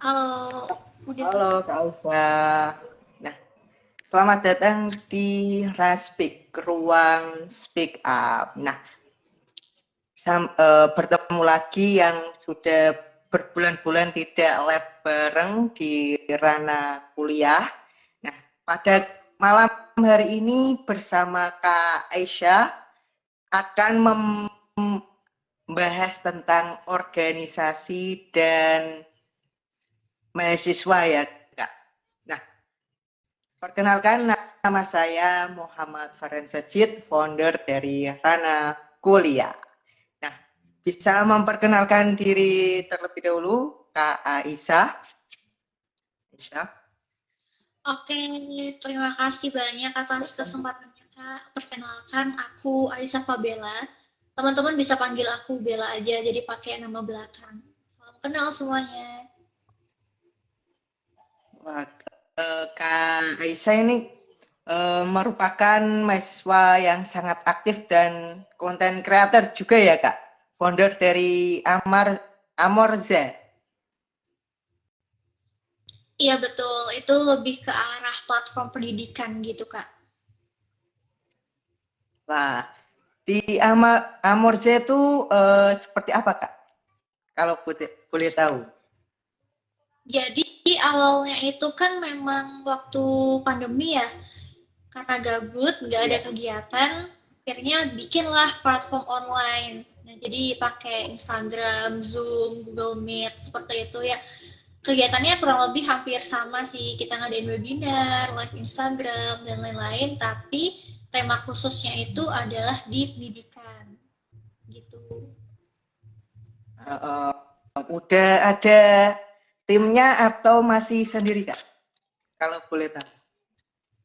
Halo, udah Halo masuk. Kak Ufa. Nah, selamat datang di Raspik, ruang speak up. Nah, bertemu lagi yang sudah berbulan-bulan tidak live bareng di ranah kuliah. Nah, pada malam hari ini bersama Kak Aisyah akan membahas tentang organisasi dan mahasiswa ya, Kak. Nah, perkenalkan, nama saya Muhammad Farhan Sajid, founder dari Rana Kuliah. Nah, bisa memperkenalkan diri terlebih dahulu, Kak Aisyah. Aisyah. Oke, terima kasih banyak atas kesempatannya, Kak. Perkenalkan, aku Aisyah Fabela. Teman-teman bisa panggil aku Bella aja, jadi pakai nama belakang. Salam kenal semuanya. Wah, Kak Aisyah ini merupakan mahasiswa yang sangat aktif dan konten creator juga ya, Kak. Founder dari Amorza. Iya betul, itu lebih ke arah platform pendidikan gitu, Kak. Wah, di Amorza itu seperti apa, Kak? Kalau boleh tahu. Jadi awalnya itu kan memang waktu pandemi ya, karena gabut, nggak ada Iya. kegiatan, akhirnya bikinlah platform online. Nah, jadi pakai Instagram, Zoom, Google Meet, seperti itu ya. Kegiatannya kurang lebih hampir sama sih. Kita ngadain webinar, live Instagram, dan lain-lain, tapi tema khususnya itu adalah di pendidikan. Gitu. Uh, udah ada timnya atau masih sendiri, Kak? Kalau boleh tahu.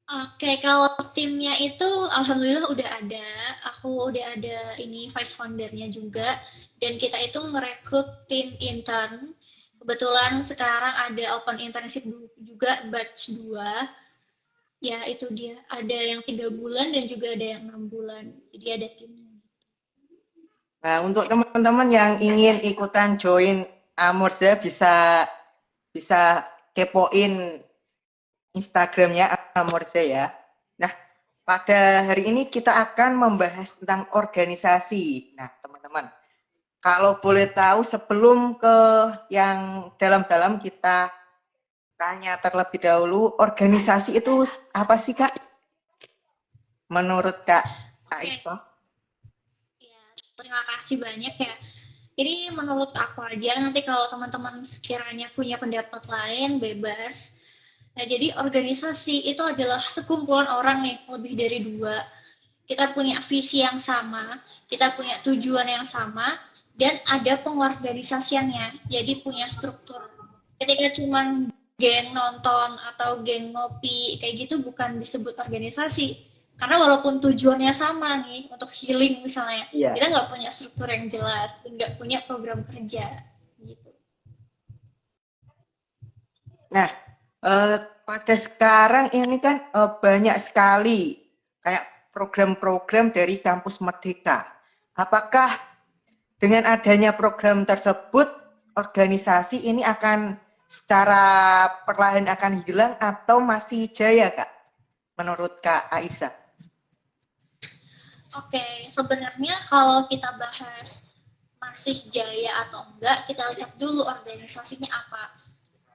Oke, kalau timnya itu alhamdulillah udah ada. Aku udah ada ini vice foundernya juga. Dan kita itu merekrut tim intern. Kebetulan sekarang ada open internship juga batch 2. Ya itu dia. Ada yang 3 bulan dan juga ada yang 6 bulan. Jadi ada timnya. Nah, untuk teman-teman yang ingin ikutan join Amorza bisa bisa kepoin Instagramnya Amorza ya. Nah, pada hari ini kita akan membahas tentang organisasi. Nah, teman-teman, kalau boleh tahu sebelum ke yang dalam-dalam kita tanya terlebih dahulu, organisasi itu apa sih, Kak? Menurut Kak Oke, Aisyah? ya terima kasih banyak ya. Jadi menurut aku aja nanti kalau teman-teman sekiranya punya pendapat lain bebas. Nah, jadi organisasi itu adalah sekumpulan orang nih, lebih dari 2. Kita punya visi yang sama, kita punya tujuan yang sama, dan ada pengorganisasiannya. Jadi punya struktur. Ketika cuma geng nonton atau geng ngopi kayak gitu bukan disebut organisasi. Karena walaupun tujuannya sama nih untuk healing misalnya, Iya. kita nggak punya struktur yang jelas, nggak punya program kerja gitu. Nah, pada sekarang ini kan banyak sekali kayak program-program dari kampus Merdeka. Apakah dengan adanya program tersebut organisasi ini akan secara perlahan akan hilang atau masih jaya, Kak? Menurut Kak Aisyah? Oke, sebenarnya kalau kita bahas masih jaya atau enggak, kita lihat dulu organisasinya apa.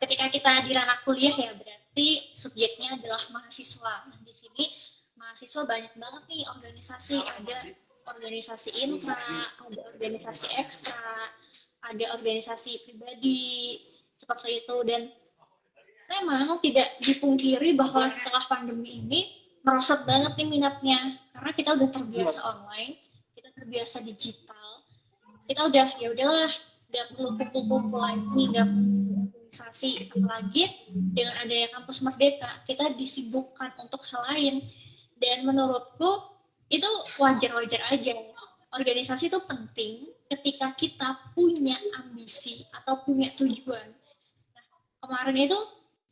Ketika kita di ranah kuliah ya berarti subjeknya adalah mahasiswa. Nah, di sini mahasiswa banyak banget nih organisasi, ada organisasi intra, ada organisasi ekstra, ada organisasi pribadi, seperti itu. Dan memang tidak dipungkiri bahwa setelah pandemi ini merosot banget nih minatnya karena kita udah terbiasa online, kita terbiasa digital, kita udah ya udahlah nggak perlu kumpul-kumpul lagi, nggak perlu organisasi, apalagi dengan adanya kampus merdeka kita disibukkan untuk hal lain. Dan menurutku itu wajar-wajar aja. Organisasi itu penting ketika kita punya ambisi atau punya tujuan. Kemarin itu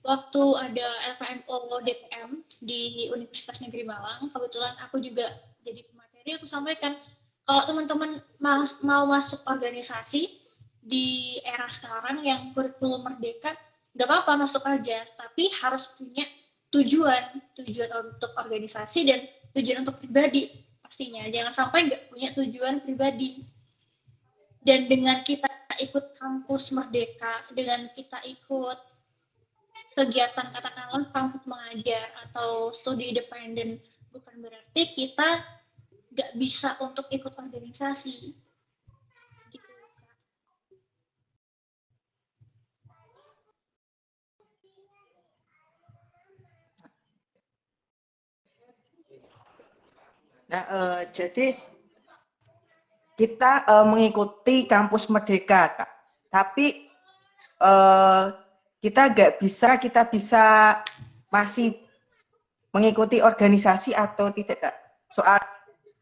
waktu ada LKMO DPM di Universitas Negeri Malang, kebetulan aku juga jadi pemateri, aku sampaikan kalau teman-teman mau masuk organisasi di era sekarang yang kurikulum merdeka, nggak apa-apa masuk aja, tapi harus punya tujuan untuk organisasi dan tujuan untuk pribadi pastinya. Jangan sampai nggak punya tujuan pribadi. Dan dengan kita ikut kampus Merdeka, dengan kita ikut kegiatan katakanlah kampus mengajar atau studi independen, bukan berarti kita nggak bisa untuk ikut organisasi. Gitu. Nah, jadi kita mengikuti kampus Merdeka, Kak. Tapi kita bisa masih mengikuti organisasi atau tidak, Kak? Soal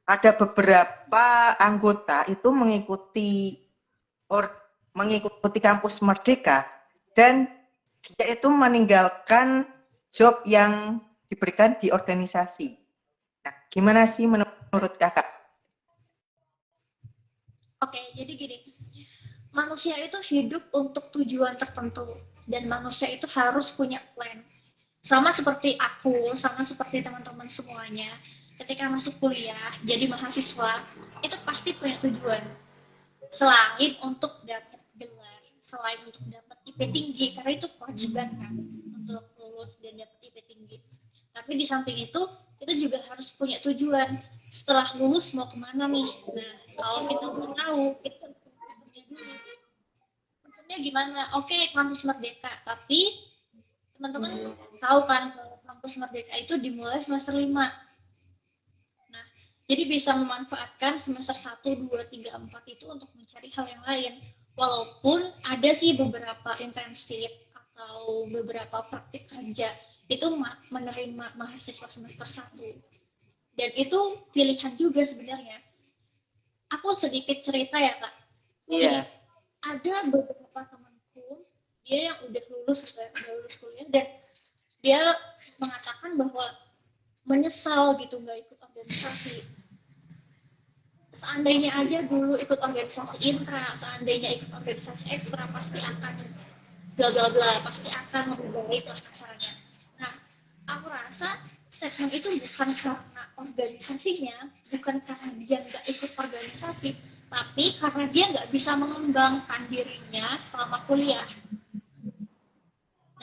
ada beberapa anggota itu mengikuti kampus Merdeka dan dia itu meninggalkan job yang diberikan di organisasi. Nah, gimana sih menurut Kakak? Oke, jadi gini, manusia itu hidup untuk tujuan tertentu dan manusia itu harus punya plan. Sama seperti aku, sama seperti teman-teman semuanya, ketika masuk kuliah jadi mahasiswa itu pasti punya tujuan. Selain untuk dapat gelar, selain untuk dapat IP tinggi, karena itu kewajiban kan untuk lulus dan dapat IP tinggi. Tapi di samping itu, kita juga harus punya tujuan. Setelah lulus mau kemana nih? Nah, kalau kita mau tahu, kita harus punya dulu. Maksudnya gimana? Oke, kampus Merdeka, tapi teman-teman tahu kan kalau kampus Merdeka itu dimulai semester 5. Nah, jadi bisa memanfaatkan semester 1, 2, 3, 4 itu untuk mencari hal yang lain. Walaupun ada sih beberapa intensif atau beberapa praktik kerja itu menerima mahasiswa semester 1. Dan itu pilihan juga sebenarnya. Aku sedikit cerita ya, Kak. Jadi, ada beberapa temanku, dia yang udah lulus kuliah dan dia mengatakan bahwa menyesal gitu nggak ikut organisasi. Seandainya aja dulu ikut organisasi intra, seandainya ikut organisasi ekstra, pasti akan bla bla bla, pasti akan lebih baik lah kasarnya. Nah, aku rasa segmen itu bukan karena organisasinya, bukan karena dia nggak ikut organisasi, tapi karena dia nggak bisa mengembangkan dirinya selama kuliah.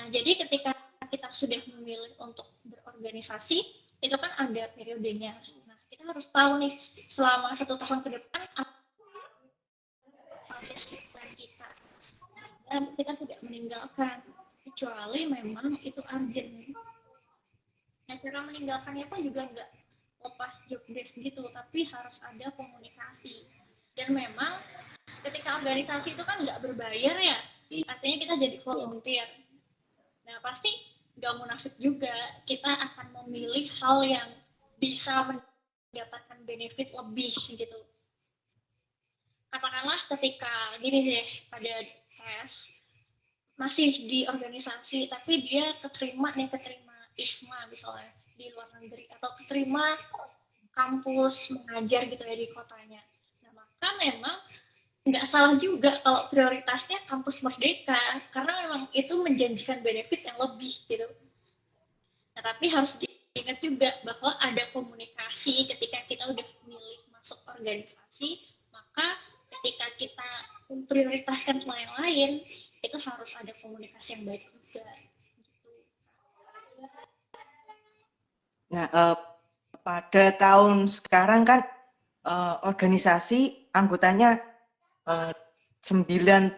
Nah, jadi ketika kita sudah memilih untuk berorganisasi, itu kan ada periodenya. Nah, kita harus tahu nih, selama 1 tahun ke depan, apa plan kita. Dan kita tidak meninggalkan, kecuali memang itu urgent. Nah, cara meninggalkannya pun juga nggak lepas job desk gitu, tapi harus ada komunikasi. Dan memang ketika organisasi itu kan nggak berbayar ya, artinya kita jadi volunteer. Nah, pasti nggak munafik juga, kita akan memilih hal yang bisa mendapatkan benefit lebih gitu. Katakanlah ketika gini deh, pada tes masih di organisasi, tapi dia keterima ISMA misalnya di luar negeri, atau keterima kampus mengajar gitu ya di kotanya. Nah, maka memang nggak salah juga kalau prioritasnya kampus Merdeka, karena memang itu menjanjikan benefit yang lebih gitu. Nah, tapi harus diingat juga bahwa ada komunikasi ketika kita udah milih masuk organisasi, maka ketika kita memprioritaskan hal yang lain, itu harus ada komunikasi yang baik juga. Nah, pada tahun sekarang kan organisasi anggotanya 90%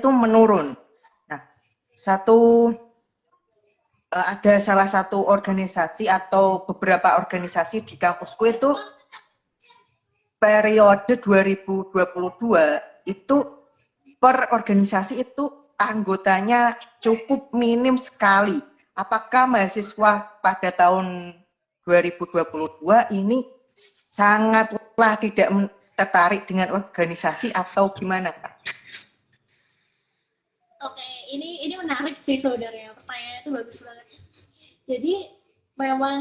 itu menurun. Nah, ada salah satu organisasi atau beberapa organisasi di kampusku itu periode 2022 itu per organisasi itu anggotanya cukup minim sekali. Apakah mahasiswa pada tahun 2022 ini sangatlah tidak tertarik dengan organisasi atau gimana, Kak? Oke, ini menarik sih sebenarnya, pertanyaannya itu bagus banget. Jadi memang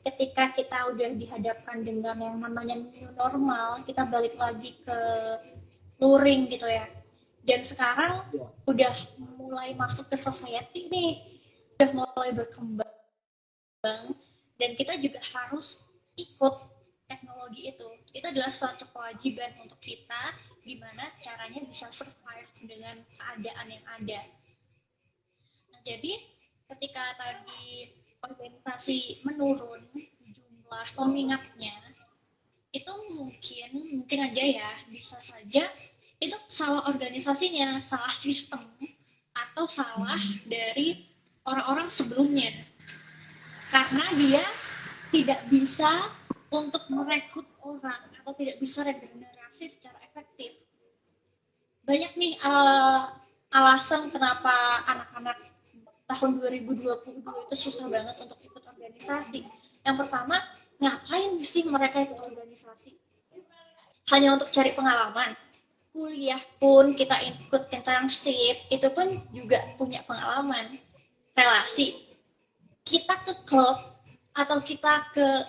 ketika kita udah dihadapkan dengan yang namanya new normal, kita balik lagi ke luring gitu ya. Dan sekarang udah mulai masuk ke society nih, udah mulai berkembang, dan kita juga harus ikut teknologi itu. Itu adalah suatu kewajiban untuk kita, gimana caranya bisa survive dengan keadaan yang ada. Nah, jadi ketika tadi organisasi menurun jumlah peminatnya, itu mungkin aja ya, bisa saja itu salah organisasinya, salah sistem, atau salah dari orang-orang sebelumnya. Karena dia tidak bisa untuk merekrut orang atau tidak bisa regenerasi secara efektif. Banyak nih alasan kenapa anak-anak tahun 2022 itu susah banget untuk ikut organisasi. Yang pertama, ngapain sih mereka ikut organisasi? Hanya untuk cari pengalaman. Kuliah pun kita ikut internship, itu pun juga punya pengalaman. Relasi. Kita ke klub atau kita ke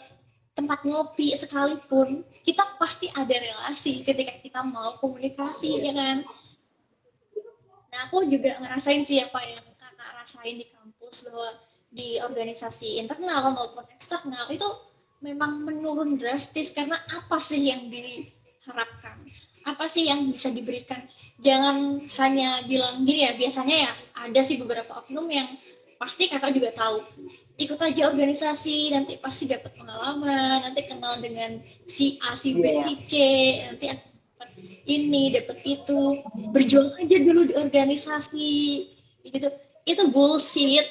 tempat ngopi sekalipun, kita pasti ada relasi ketika kita mau komunikasi, ya kan? Nah, aku juga ngerasain sih apa yang kakak rasain di kampus, bahwa di organisasi internal maupun eksternal itu memang menurun drastis. Karena apa sih yang diharapkan? Apa sih yang bisa diberikan? Jangan hanya bilang gini ya, biasanya ya ada sih beberapa oknum yang pasti kakak juga tahu, ikut aja organisasi nanti pasti dapat pengalaman, nanti kenal dengan si A, si B, si C, nanti dapat ini, dapat itu, berjuang aja dulu di organisasi gitu. Itu bullshit.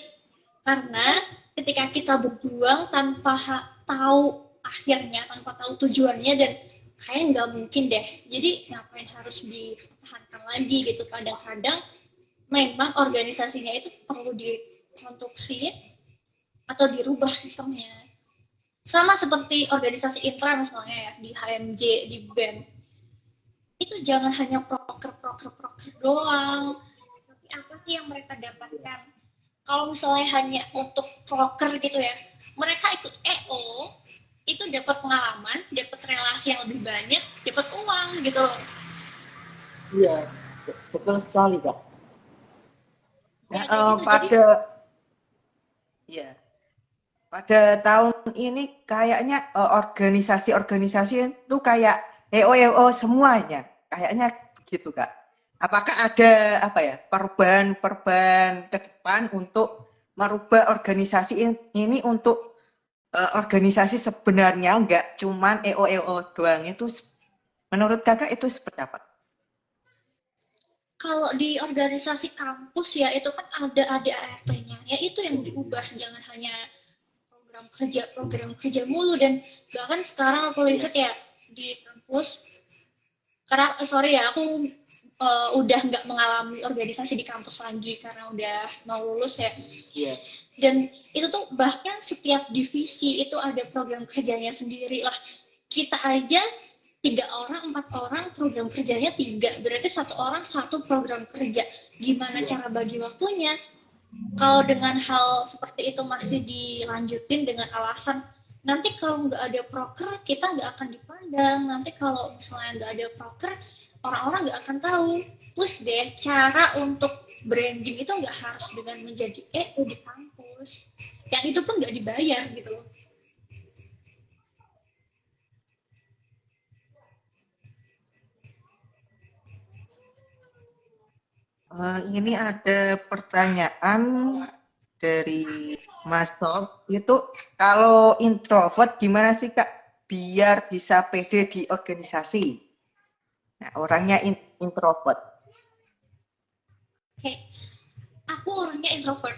Karena ketika kita berjuang tanpa tahu akhirnya, tanpa tahu tujuannya, dan kayaknya nggak mungkin deh, jadi ngapain harus dipertahankan lagi gitu. Kadang-kadang memang organisasinya itu perlu dikonstruksi atau dirubah sistemnya. Sama seperti organisasi intra misalnya ya, di HMJ, di BEM. Itu jangan hanya proker doang. Tapi apa sih yang mereka dapatkan? Kalau misalnya hanya untuk proker gitu ya, mereka ikut EO, itu dapat pengalaman, dapat relasi yang lebih banyak, dapat uang gitu loh. Iya, betul sekali, Kak. Ya, pada tahun ini kayaknya organisasi-organisasi itu kayak EO semuanya, kayaknya gitu, Kak. Apakah ada perubahan ke depan untuk merubah organisasi ini untuk organisasi sebenarnya, nggak cuman EO doang? Itu menurut kakak itu seperti apa? Kalau di organisasi kampus ya itu kan ada ADART-nya, ya itu yang diubah, jangan hanya program kerja mulu. Dan bahkan sekarang aku lihat ya di kampus, karena sorry ya aku udah nggak mengalami organisasi di kampus lagi karena udah mau lulus ya. Yeah. Dan itu tuh bahkan setiap divisi itu ada program kerjanya sendiri lah. Kita aja 3 orang, 4 orang program kerjanya 3, berarti 1 orang 1 program kerja. Gimana cara bagi waktunya? Kalau dengan hal seperti itu masih dilanjutin dengan alasan nanti kalau nggak ada proker kita nggak akan dipandang, nanti kalau misalnya nggak ada proker orang-orang nggak akan tahu. Plus deh, cara untuk branding itu nggak harus dengan menjadi EO di kampus, yang itu pun nggak dibayar gitu loh. Ini ada pertanyaan dari Mas Top. Itu kalau introvert gimana sih, Kak, biar bisa pede di organisasi? Nah, orangnya introvert. Oke, aku orangnya introvert.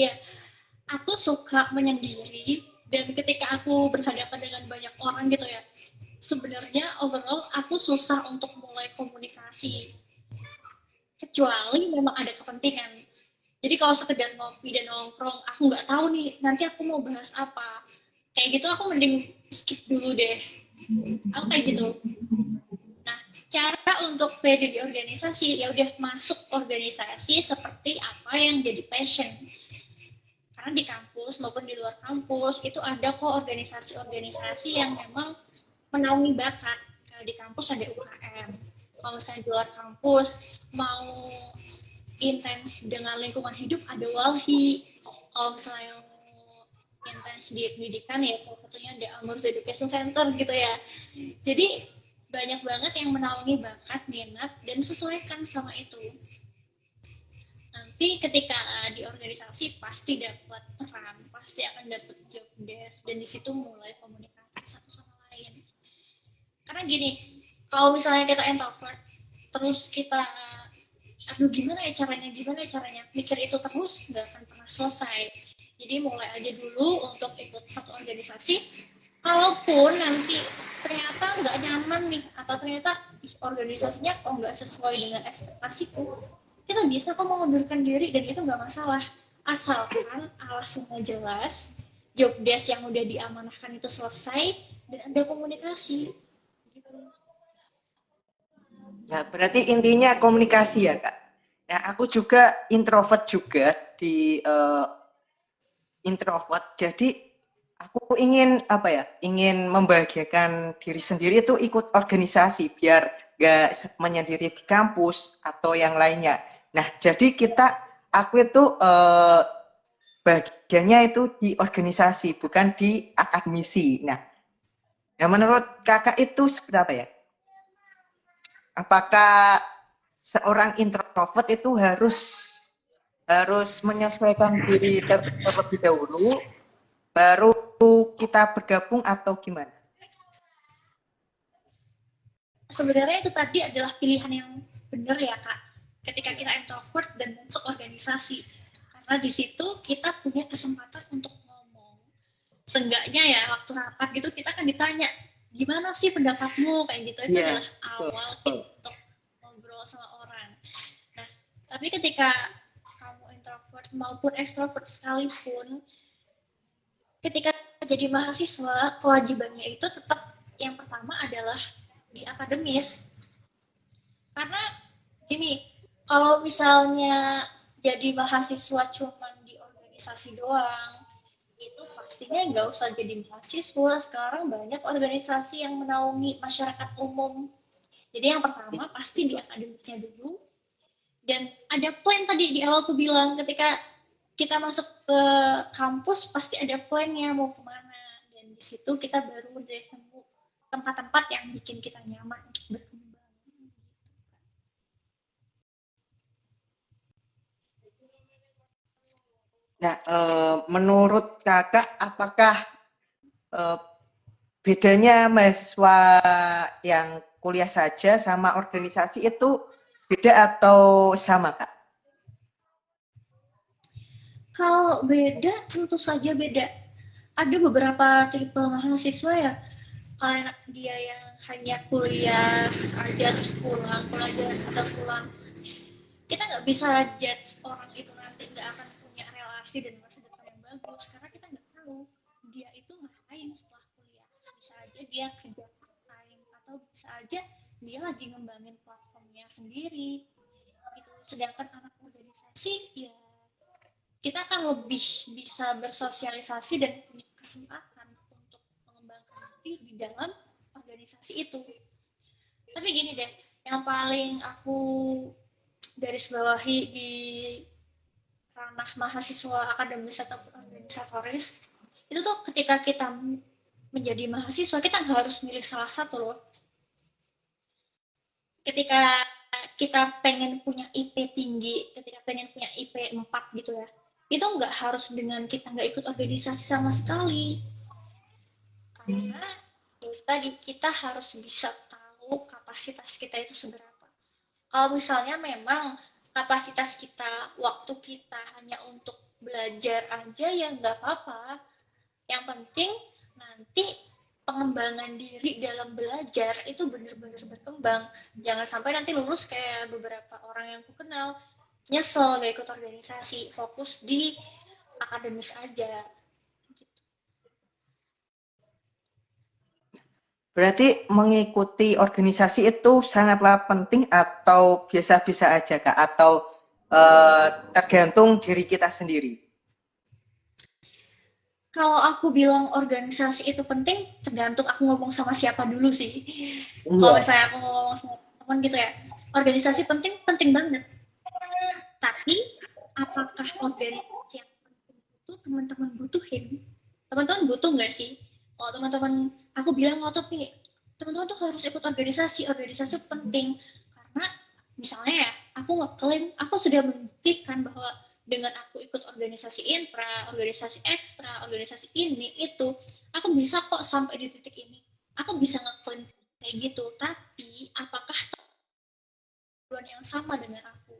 Ya, aku suka menyendiri, dan ketika aku berhadapan dengan banyak orang gitu ya, sebenarnya overall aku susah untuk mulai komunikasi. Kecuali memang ada kepentingan. Jadi kalau sekedar ngopi dan nongkrong, aku nggak tahu nih nanti aku mau bahas apa, kayak gitu aku mending skip dulu deh. Aku kayak gitu. Nah, cara untuk pede di organisasi ya udah masuk organisasi seperti apa yang jadi passion. Karena di kampus maupun di luar kampus itu ada kok organisasi-organisasi yang memang menaungi bakat. Di kampus ada UKM. Kalau misalnya di luar kampus mau intens dengan lingkungan hidup ada Walhi. Kalau misalnya yang intens di pendidikan ya salah satunya ada Amorze Education Center gitu ya. Jadi banyak banget yang menaungi bakat, minat, dan sesuaikan sama itu. Nanti ketika di organisasi pasti dapat peran, pasti akan dapat job desk, dan di situ mulai komunikasi satu sama lain. Karena gini, kalau misalnya kita introvert, terus kita aduh gimana ya caranya mikir itu terus nggak akan pernah selesai. Jadi mulai aja dulu untuk ikut satu organisasi. Kalaupun nanti ternyata nggak nyaman nih, atau ternyata organisasinya kok nggak sesuai dengan ekspektasiku, kita bisa kok mengundurkan diri, dan itu nggak masalah. Asalkan alasannya jelas, job desk yang udah diamanahkan itu selesai, dan ada komunikasi. Ya, berarti intinya komunikasi ya, Kak. Nah, aku juga introvert juga di introvert. Jadi aku ingin ingin membahagiakan diri sendiri itu ikut organisasi biar gak menyendiri di kampus atau yang lainnya. Nah, jadi aku itu bagiannya itu di organisasi, bukan di akademisi. Nah, menurut kakak itu seperti apa ya? Apakah seorang introvert itu harus menyesuaikan diri terlebih dahulu, baru kita bergabung atau gimana? Sebenarnya itu tadi adalah pilihan yang benar ya Kak, ketika kita introvert dan masuk organisasi, karena di situ kita punya kesempatan untuk ngomong. Seenggaknya ya waktu rapat gitu kita akan ditanya, gimana sih pendapatmu, kayak gitu. Itu adalah awal kita untuk ngobrol sama orang. Nah, tapi ketika kamu introvert maupun extrovert sekalipun, ketika jadi mahasiswa, kewajibannya itu tetap yang pertama adalah di akademis. Karena ini, kalau misalnya jadi mahasiswa cuma di organisasi doang, itu pastinya nggak usah jadi mahasiswa. Sekarang banyak organisasi yang menaungi masyarakat umum. Jadi yang pertama pasti di akademisnya dulu. Dan ada plan tadi di awal aku bilang, ketika kita masuk ke kampus pasti ada plannya mau kemana. Dan di situ kita baru ketemu tempat-tempat yang bikin kita nyaman untuk berkembang. Nah, menurut kakak, apakah bedanya mahasiswa yang kuliah saja sama organisasi itu beda atau sama, Kak? Kalau beda, tentu saja beda. Ada beberapa tipe mahasiswa ya, kayak dia yang hanya kuliah aja terus pulang, kuliah atau pulang. Kita nggak bisa judge orang itu nanti nggak akan punya relasi dan masa depan yang bagus, karena kita nggak tahu dia itu ngapain setelah kuliah. Bisa aja dia kerja part time, atau bisa aja dia lagi ngembangin platformnya sendiri gitu. Sedangkan anak organisasi ya kita akan lebih bisa bersosialisasi dan punya kesempatan untuk mengembangkan diri di dalam organisasi itu. Tapi gini deh, yang paling aku garis bawahi di ranah mahasiswa akademis atau organisatoris itu tuh, ketika kita menjadi mahasiswa kita nggak harus milih salah satu loh. Ketika kita pengen punya IP tinggi, ketika pengen punya IP 4 gitu ya, itu nggak harus dengan kita nggak ikut organisasi sama sekali. Karena tadi kita harus bisa tahu kapasitas kita itu seberapa. Kalau misalnya memang kapasitas kita, waktu kita hanya untuk belajar aja, ya nggak apa-apa. Yang penting nanti pengembangan diri dalam belajar itu benar-benar berkembang. Jangan sampai nanti lulus kayak beberapa orang yang aku kenal, nyesel gak ikut organisasi, fokus di akademis aja. Berarti mengikuti organisasi itu sangatlah penting atau biasa-biasa aja, Kak? Atau tergantung diri kita sendiri? Kalau aku bilang organisasi itu penting, tergantung aku ngomong sama siapa dulu sih. Kalau misalnya aku ngomong sama teman gitu ya, organisasi penting banget. organisasi yang penting itu teman-teman butuhin. Teman-teman butuh nggak sih? Kalau teman-teman, aku bilang ngotot nih, teman-teman tuh harus ikut organisasi penting. Karena misalnya ya, aku ngeklaim, aku sudah membuktikan bahwa dengan aku ikut organisasi intra, organisasi ekstra, organisasi ini, itu, aku bisa kok sampai di titik ini. Aku bisa ngeklaim kayak gitu, tapi apakah tujuan yang sama dengan aku?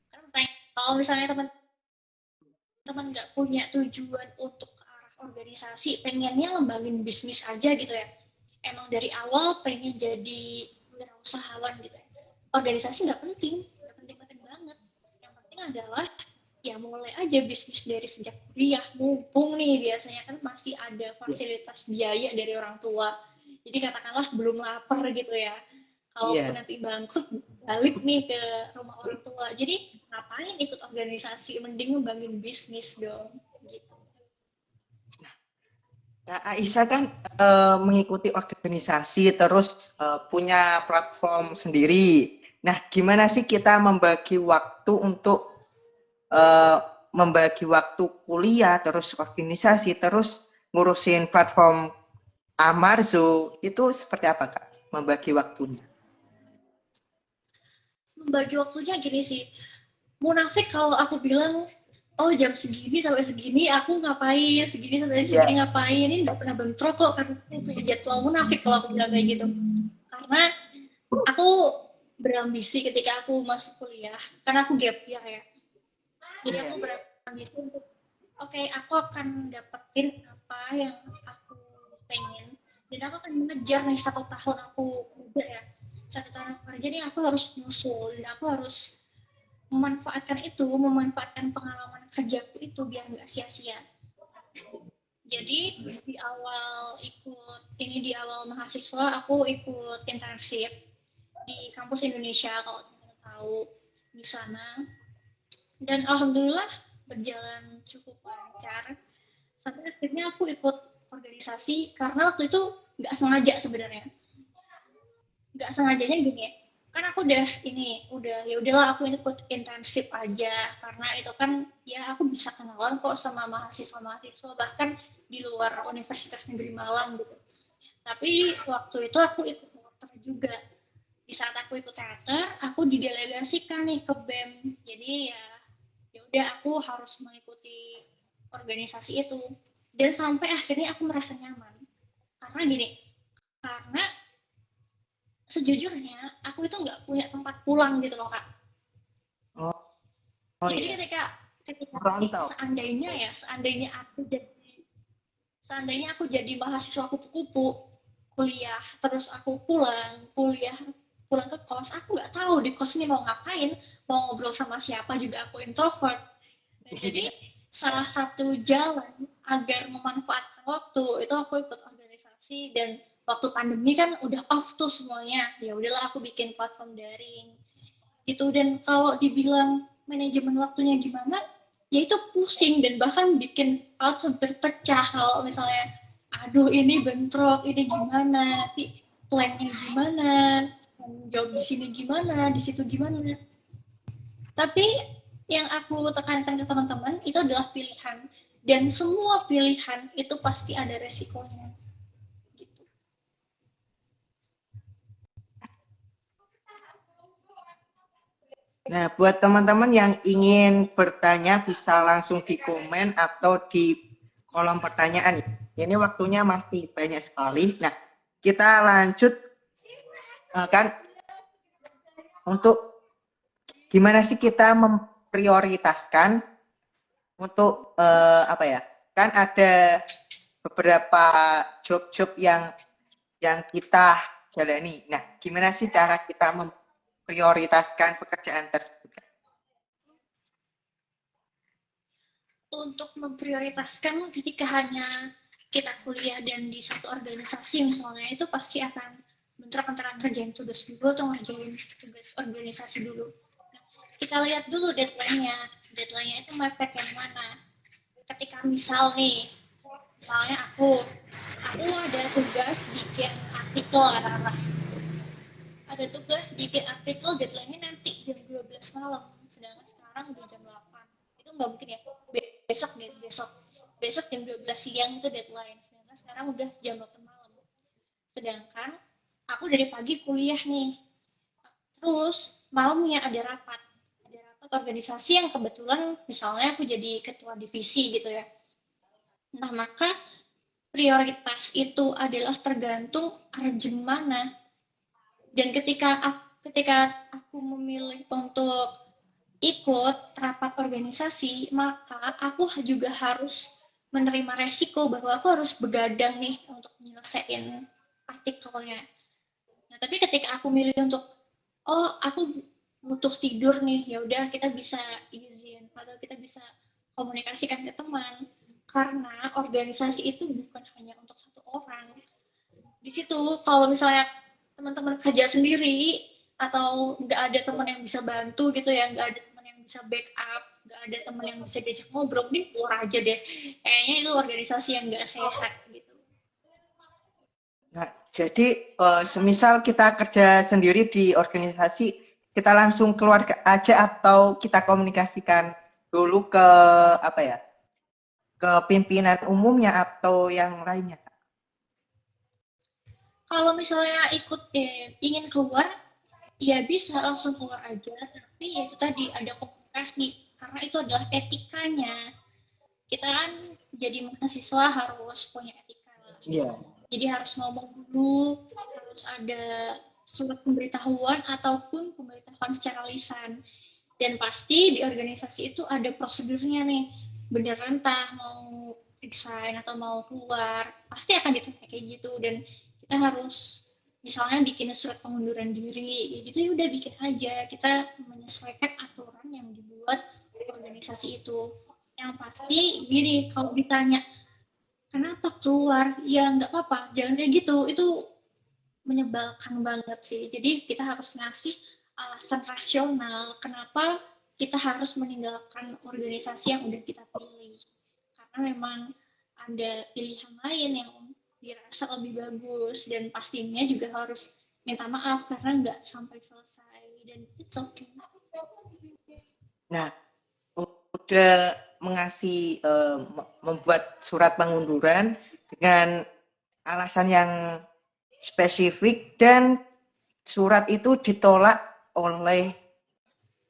Karena kalau misalnya teman-teman nggak punya tujuan untuk ke arah organisasi, pengennya ngembangin bisnis aja gitu ya, emang dari awal pengen jadi wirausahawan gitu ya, organisasi nggak penting banget. Yang penting adalah ya mulai aja bisnis dari sejak kuliah, mumpung nih biasanya kan masih ada fasilitas biaya dari orang tua, jadi katakanlah belum lapar gitu ya, kalaupun nanti bangkrut balik nih ke rumah orang tua, jadi ngapain ikut organisasi, mending ngembangin bisnis dong gitu. Nah, Aisyah kan mengikuti organisasi terus punya platform sendiri. Nah, gimana sih kita membagi waktu untuk membagi waktu kuliah terus organisasi terus ngurusin platform Amarzo itu seperti apa Kak? Membagi waktunya? Membagi waktunya gini sih, munafik kalau aku bilang oh jam segini sampai segini aku ngapain, segini sampai segini ngapain, ini nggak pernah bentrok kok karena aku punya jadwal. Munafik kalau aku bilang kayak gitu, karena aku berambisi ketika aku masuk kuliah, karena aku gap year ya, jadi aku berambisi untuk oke, aku akan dapetin apa yang aku pengen dan aku akan mengejar nih 1 tahun aku kerja ya, 1 tahun aku kerja nih aku harus nyusul dan aku harus memanfaatkan pengalaman kerjaku itu biar nggak sia-sia. Jadi di awal mahasiswa aku ikut internship di kampus Indonesia kalau teman tahu di sana, dan alhamdulillah berjalan cukup lancar sampai akhirnya aku ikut organisasi karena waktu itu nggak sengaja sebenarnya. Nggak sengajanya gini ya, kan aku udah ya udahlah aku ikut internship aja karena itu kan ya aku bisa kenalan kok sama mahasiswa bahkan di luar Universitas Negeri Malang gitu. Tapi waktu itu aku ikut teater juga. Di saat aku ikut teater, aku didelegasikan nih ke BEM. Jadi ya udah aku harus mengikuti organisasi itu. Dan sampai akhirnya aku merasa nyaman. Karena gini, karena sejujurnya aku itu nggak punya tempat pulang gitu loh Kak. Jadi ketika seandainya aku jadi mahasiswa kupu-kupu, kuliah terus aku pulang ke kos, aku nggak tahu di kos ini mau ngapain, mau ngobrol sama siapa, juga aku introvert. Dan jadi salah satu jalan agar memanfaatkan waktu itu aku ikut organisasi, dan waktu pandemi kan udah off tuh semuanya, ya udahlah aku bikin platform daring gitu. Dan kalau dibilang manajemen waktunya gimana, ya itu pusing dan bahkan bikin hampir pecah kalau misalnya aduh ini bentrok, ini gimana, nanti plannya gimana, jawab di sini gimana, di situ gimana. Tapi yang aku tekankan ke teman-teman itu adalah pilihan, dan semua pilihan itu pasti ada resikonya. Gitu. Nah, buat teman-teman yang ingin bertanya bisa langsung di komen atau di kolom pertanyaan. Ini waktunya masih banyak sekali. Nah, kita lanjut kan untuk gimana sih kita memprioritaskan untuk apa ya? Kan ada beberapa job-job yang kita jalani. Nah, gimana sih cara kita memprioritaskan pekerjaan tersebut? Untuk memprioritaskan ketika hanya kita kuliah dan di satu organisasi misalnya, itu pasti akan bentrok antara ngerjain tugas dulu atau ngerjain tugas organisasi dulu. Nah, kita lihat dulu deadline-nya itu mepet yang mana. Ketika misalnya aku ada tugas bikin artikel, deadline-nya nanti jam 12 malam, sedangkan sekarang udah jam 8, itu nggak mungkin ya, besok jam 12 siang itu deadline, sedangkan sekarang udah jam 8 malam. Sedangkan aku dari pagi kuliah nih, terus malamnya ada rapat organisasi yang kebetulan misalnya aku jadi ketua divisi gitu ya. Nah, maka prioritas itu adalah tergantung urgent mana. Dan ketika aku memilih untuk ikut rapat organisasi, maka aku juga harus menerima resiko bahwa aku harus begadang nih untuk menyelesaikan artikelnya. Nah, tapi ketika aku milih untuk aku butuh tidur nih, ya udah kita bisa izin atau kita bisa komunikasikan ke teman, karena organisasi itu bukan hanya untuk satu orang. Di situ kalau misalnya teman-teman kerja sendiri atau nggak ada teman yang bisa bantu gitu ya, nggak ada teman yang bisa backup, nggak ada teman yang bisa diajak ngobrol, nih keluar aja deh. Kayaknya itu organisasi yang nggak sehat gitu. Nah, jadi semisal kita kerja sendiri di organisasi, kita langsung keluar aja atau kita komunikasikan dulu ke apa ya, ke pimpinan umumnya atau yang lainnya? Kalau misalnya ingin keluar, ya bisa langsung keluar aja, tapi ya itu tadi ada komunikasi, karena itu adalah etikanya. Kita kan jadi mahasiswa harus punya etika lah. Iya. Jadi harus ngomong dulu, harus ada surat pemberitahuan ataupun pemberitahuan secara lisan. Dan pasti di organisasi itu ada prosedurnya nih, beneran entah mau resign atau mau keluar, pasti akan ditanya kayak gitu. Dan kita harus misalnya bikin surat pengunduran diri, gitu ya udah bikin aja, kita menyesuaikan aturan yang dibuat organisasi itu. Yang pasti gini, kalau ditanya kenapa keluar, ya nggak apa-apa, jangan kayak gitu, itu menyebalkan banget sih. Jadi kita harus ngasih alasan rasional kenapa kita harus meninggalkan organisasi yang udah kita pilih, karena memang ada pilihan lain yang dirasa lebih bagus, dan pastinya juga harus minta maaf karena nggak sampai selesai, dan it's okay. Nah, udah mengasih membuat surat pengunduran dengan alasan yang spesifik dan surat itu ditolak oleh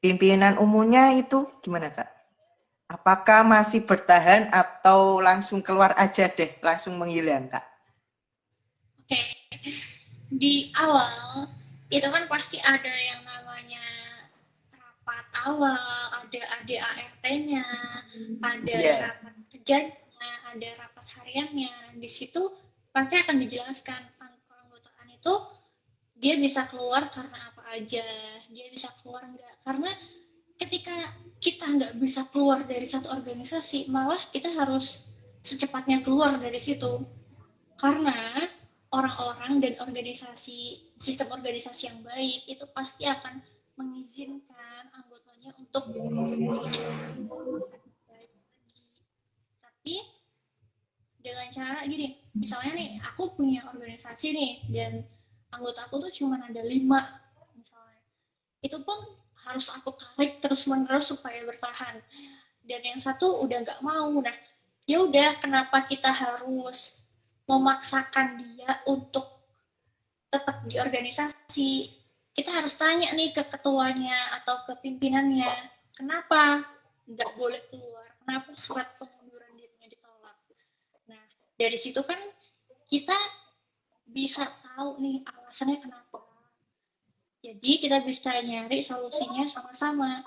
pimpinan umumnya, itu gimana Kak? Apakah masih bertahan atau langsung keluar aja deh, langsung menghilang Kak? Oke, di awal itu kan pasti ada yang namanya rapat awal, ada ADART-nya, ada rapat kerjanya, ada rapat hariannya. Di situ pasti akan dijelaskan keanggotaan itu dia bisa keluar karena apa aja, dia bisa keluar enggak. Karena ketika kita nggak bisa keluar dari satu organisasi, malah kita harus secepatnya keluar dari situ. Karena orang-orang dan sistem organisasi yang baik itu pasti akan mengizinkan anggotanya untuk tapi dengan cara gini, misalnya nih aku punya organisasi nih dan anggota aku tuh cuma ada 5 misalnya, itu pun harus aku tarik terus menerus supaya bertahan, dan yang satu udah nggak mau. Nah, ya udah, kenapa kita harus memaksakan dia untuk tetap di organisasi? Kita harus tanya nih ke ketuanya atau ke pimpinannya, kenapa nggak boleh keluar, kenapa surat pengunduran dirinya ditolak. Nah, dari situ kan kita bisa tahu nih alasannya kenapa. Jadi kita bisa nyari solusinya sama-sama.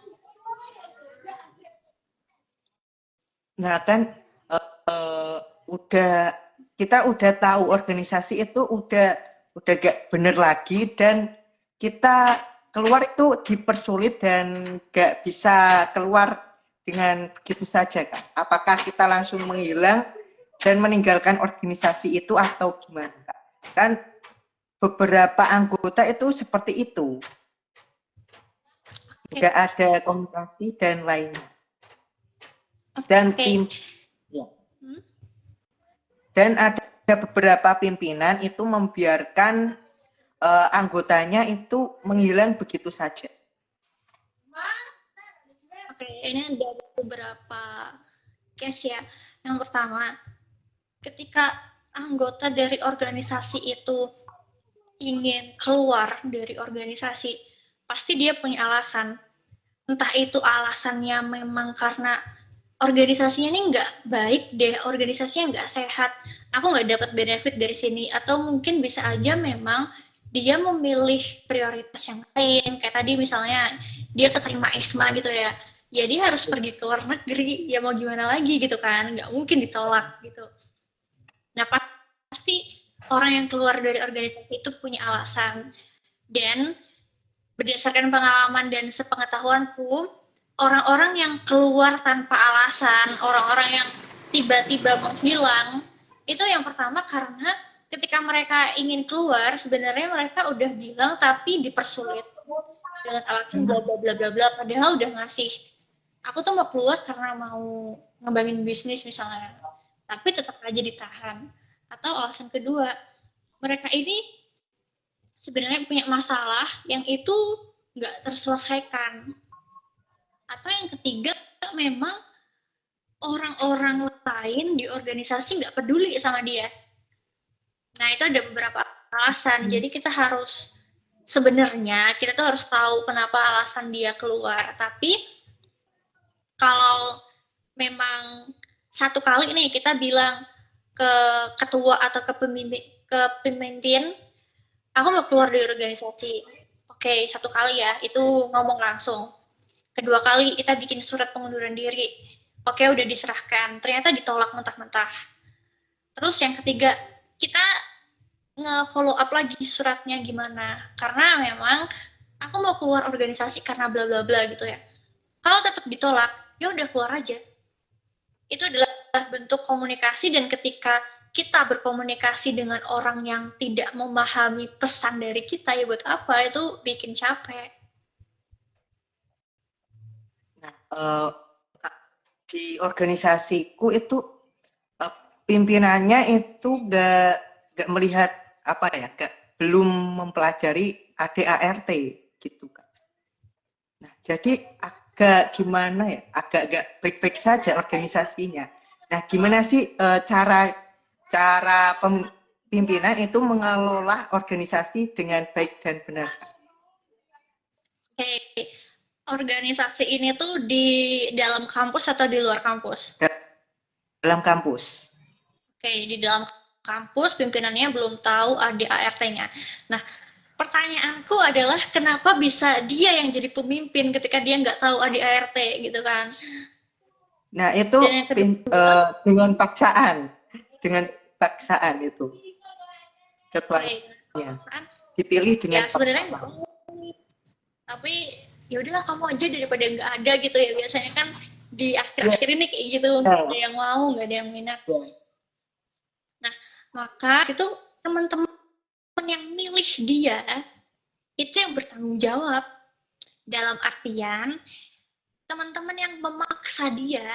Nah kan kita udah tahu organisasi itu udah gak bener lagi, dan kita keluar itu dipersulit dan gak bisa keluar dengan begitu saja Kak. Apakah kita langsung menghilang dan meninggalkan organisasi itu atau gimana Kak? Kan beberapa anggota itu seperti itu. Tidak ada komunikasi dan lainnya. Dan tim ya. Dan ada beberapa pimpinan itu membiarkan anggotanya itu menghilang begitu saja. Ini ada beberapa case ya. Yang pertama, ketika anggota dari organisasi itu ingin keluar dari organisasi, pasti dia punya alasan. Entah itu alasannya memang karena organisasinya ini nggak baik deh, organisasinya nggak sehat, aku nggak dapat benefit dari sini, atau mungkin bisa aja memang dia memilih prioritas yang lain, kayak tadi misalnya dia keterima ISMA gitu ya, ya dia harus pergi ke luar negeri, ya mau gimana lagi gitu kan, nggak mungkin ditolak gitu. Nah pasti orang yang keluar dari organisasi itu punya alasan, dan berdasarkan pengalaman dan sepengetahuanku, orang-orang yang keluar tanpa alasan, orang-orang yang tiba-tiba menghilang, itu yang pertama karena ketika mereka ingin keluar, sebenarnya mereka udah bilang tapi dipersulit dengan alasan bla bla bla bla bla, padahal udah ngasih, aku tuh mau keluar karena mau ngembangin bisnis misalnya, tapi tetap aja ditahan. Atau alasan kedua, mereka ini sebenarnya punya masalah yang itu nggak terselesaikan. Atau yang ketiga, memang orang-orang lain di organisasi nggak peduli sama dia. Nah, itu ada beberapa alasan. Jadi kita harus, sebenarnya kita tuh harus tahu kenapa alasan dia keluar. Tapi kalau memang satu kali nih kita bilang ke ketua atau ke pemimpin, aku mau keluar dari organisasi. Oke, satu kali ya, itu ngomong langsung. Kedua kali kita bikin surat pengunduran diri. Oke, udah diserahkan. Ternyata ditolak mentah-mentah. Terus yang ketiga, kita nge-follow up lagi suratnya gimana. Karena memang aku mau keluar organisasi karena bla bla bla gitu ya. Kalau tetap ditolak, ya udah keluar aja. Itu adalah bentuk komunikasi, dan ketika kita berkomunikasi dengan orang yang tidak memahami pesan dari kita, ya buat apa, itu bikin capek. Nah, di organisasiku itu pimpinannya itu gak melihat apa ya, belum mempelajari ADART gitu kan. Nah, jadi agak gimana ya, agak baik-baik saja organisasinya. Nah, gimana sih cara pimpinan itu mengelola organisasi dengan baik dan benar? Oke, organisasi ini tuh di dalam kampus atau di luar kampus? Dalam kampus. Oke, di dalam kampus pimpinannya belum tahu ADART-nya. Nah, pertanyaanku adalah kenapa bisa dia yang jadi pemimpin ketika dia nggak tahu ADART gitu kan? Nah, itu dengan paksaan itu ketuanya dipilih dengan ya sebenarnya nggak, tapi ya udahlah kamu aja daripada nggak ada gitu ya, biasanya kan di akhir-akhir ini kayak gitu, nggak ada yang mau, nggak ada yang minat. Nah, maka itu teman-teman yang milih dia itu yang bertanggung jawab, dalam artian teman-teman yang memaksa dia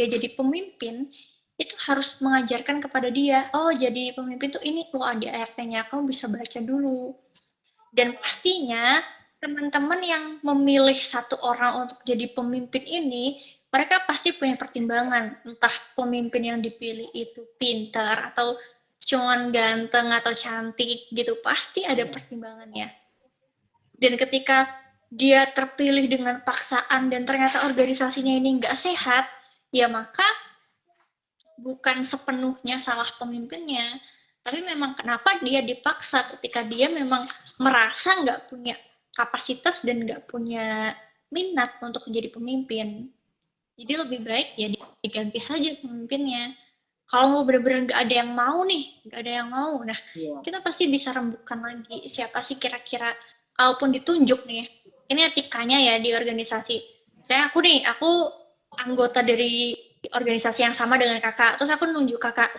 jadi pemimpin itu harus mengajarkan kepada dia, oh jadi pemimpin tuh ini loh ADART-nya, kamu bisa baca dulu. Dan pastinya teman-teman yang memilih satu orang untuk jadi pemimpin ini, mereka pasti punya pertimbangan, entah pemimpin yang dipilih itu pintar atau cuman ganteng atau cantik gitu, pasti ada pertimbangannya. Dan ketika dia terpilih dengan paksaan dan ternyata organisasinya ini nggak sehat, ya maka bukan sepenuhnya salah pemimpinnya, tapi memang kenapa dia dipaksa ketika dia memang merasa nggak punya kapasitas dan nggak punya minat untuk menjadi pemimpin. Jadi lebih baik ya diganti saja pemimpinnya. Kalau mau benar-benar nggak ada yang mau nih, nggak ada yang mau, nah kita pasti bisa rembukan lagi siapa sih kira-kira, kalaupun ditunjuk nih, ini etikanya ya di organisasi. Saya aku anggota dari organisasi yang sama dengan kakak, terus aku nunjuk kakak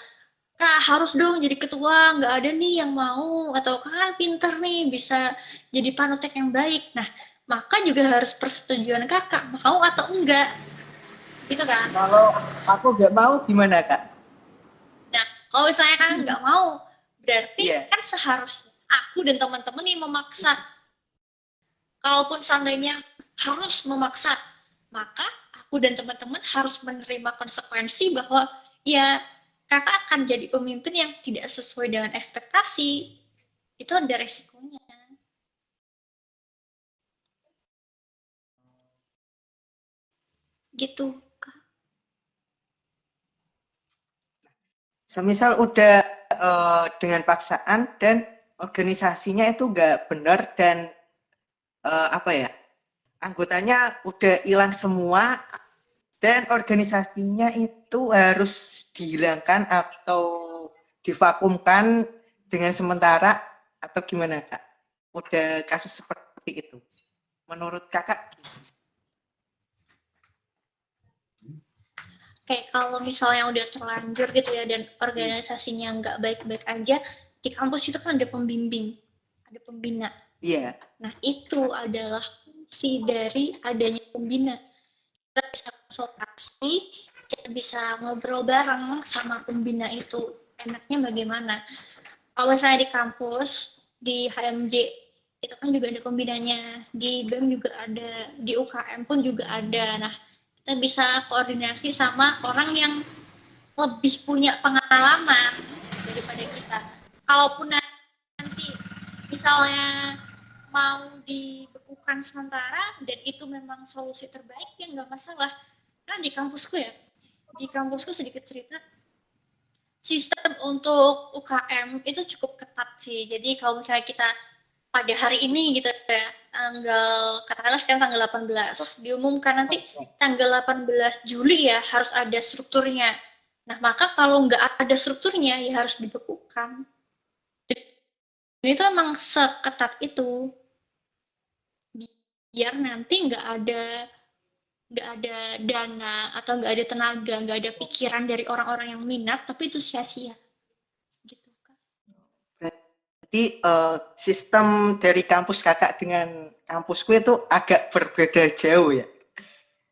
harus dong jadi ketua, nggak ada nih yang mau, atau kakak pinter nih bisa jadi panutan yang baik. Nah, maka juga harus persetujuan kakak, mau atau enggak gitu kan. Kalau aku nggak mau gimana kak? Nah, kalau misalnya kakak nggak mau, berarti kan seharusnya aku dan teman-teman yang memaksa. Kalaupun seandainya harus memaksa, maka aku dan teman-teman harus menerima konsekuensi bahwa ya kakak akan jadi pemimpin yang tidak sesuai dengan ekspektasi. Itu ada resikonya. Gitu. Semisal udah dengan paksaan dan organisasinya itu nggak benar dan apa ya, anggotanya udah hilang semua dan organisasinya itu harus dihilangkan atau divakumkan dengan sementara atau gimana Kak? Udah kasus seperti itu. Menurut Kakak? Kayak kalau misalnya udah terlanjur gitu ya dan organisasinya nggak baik-baik aja, di kampus itu kan ada pembimbing, ada pembina. Iya. Nah itu adalah fungsi dari adanya pembina. Kita bisa konsultasi, kita bisa ngobrol bareng sama pembina itu, enaknya bagaimana. Kalau misalnya di kampus, di HMJ, itu kan juga ada pembinanya, di BEM juga ada, di UKM pun juga ada. Nah, kita bisa koordinasi sama orang yang lebih punya pengalaman daripada kita. Kalaupun nanti misalnya mau dibekukan sementara dan itu memang solusi terbaik, ya nggak masalah. Karena di kampusku sedikit cerita, sistem untuk UKM itu cukup ketat sih. Jadi kalau misalnya kita pada hari ini gitu ya, katakanlah sekarang tanggal 18, diumumkan nanti tanggal 18 Juli ya harus ada strukturnya. Nah, maka kalau nggak ada strukturnya ya harus dibekukan. Dan itu emang seketat itu. Biar nanti nggak ada dana atau nggak ada tenaga, nggak ada pikiran dari orang-orang yang minat, tapi itu sia-sia. Gitu kan. Berarti sistem dari kampus Kakak dengan kampusku itu agak berbeda jauh ya.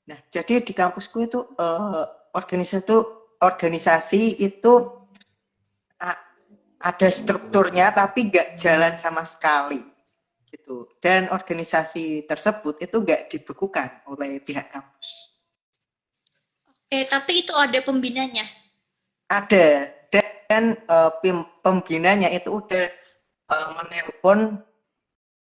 Nah, jadi di kampusku itu organisasi itu ada strukturnya tapi nggak jalan sama sekali gitu. Dan organisasi tersebut itu nggak dibekukan oleh pihak kampus. Tapi itu ada pembinanya. Ada dan pembinanya itu udah menelpon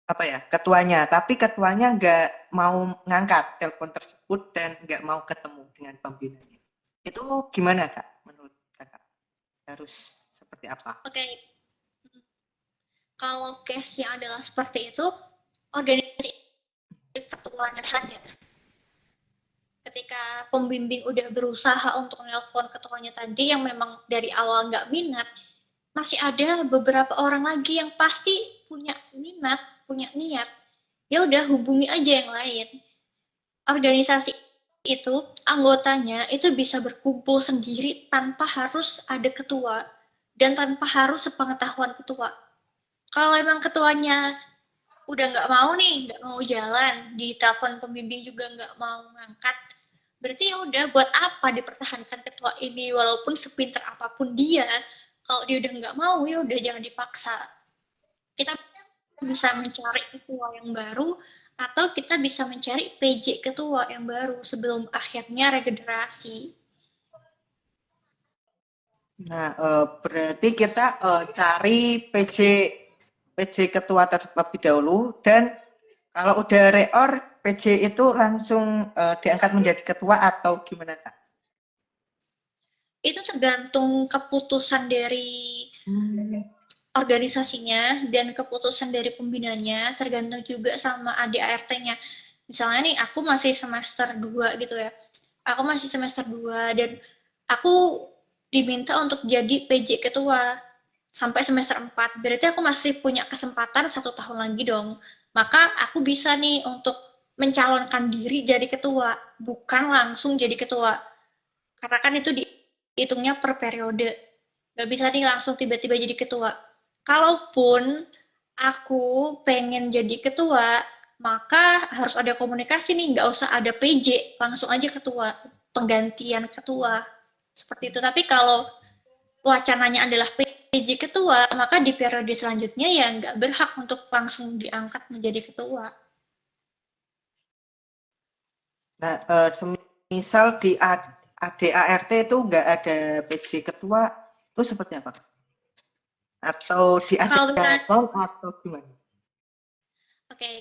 apa ya ketuanya, tapi ketuanya nggak mau ngangkat telepon tersebut dan nggak mau ketemu dengan pembinanya. Itu gimana Kak? Menurut Kakak harus seperti apa? Oke, kalau case-nya adalah seperti itu, organisasi ketuanya saja. Ketika pembimbing udah berusaha untuk nelpon ketuanya tadi yang memang dari awal nggak minat, masih ada beberapa orang lagi yang pasti punya minat, punya niat. Ya udah hubungi aja yang lain. Organisasi itu anggotanya itu bisa berkumpul sendiri tanpa harus ada ketua dan tanpa harus sepengetahuan ketua. Kalau emang ketuanya udah nggak mau nih, nggak mau jalan, di telepon pembimbing juga nggak mau ngangkat, berarti ya udah buat apa dipertahankan ketua ini walaupun sepintar apapun dia, kalau dia udah nggak mau ya udah jangan dipaksa. Kita bisa mencari ketua yang baru atau kita bisa mencari PJ ketua yang baru sebelum akhirnya regenerasi. Nah, berarti kita cari PJ ketua terlebih dahulu dan kalau udah reor PJ itu langsung diangkat menjadi ketua atau gimana Kak? Itu tergantung keputusan dari organisasinya dan keputusan dari pembinanya, tergantung juga sama ADART-nya. Misalnya nih, aku masih semester 2 gitu ya. Aku masih semester 2 dan aku diminta untuk jadi PJ ketua sampai semester 4. Berarti aku masih punya kesempatan 1 tahun lagi dong. Maka aku bisa nih untuk mencalonkan diri jadi ketua, bukan langsung jadi ketua. Karena kan itu dihitungnya per periode. Gak bisa nih langsung tiba-tiba jadi ketua. Kalaupun aku pengen jadi ketua, maka harus ada komunikasi nih, nggak usah ada PJ, langsung aja ketua, penggantian ketua, seperti itu. Tapi kalau wacananya adalah PJ ketua, maka di periode selanjutnya ya nggak berhak untuk langsung diangkat menjadi ketua. Nah, semisal di ADART itu nggak ada PJ ketua, itu seperti apa? Atau Kalau misalnya, diadakan atau gimana?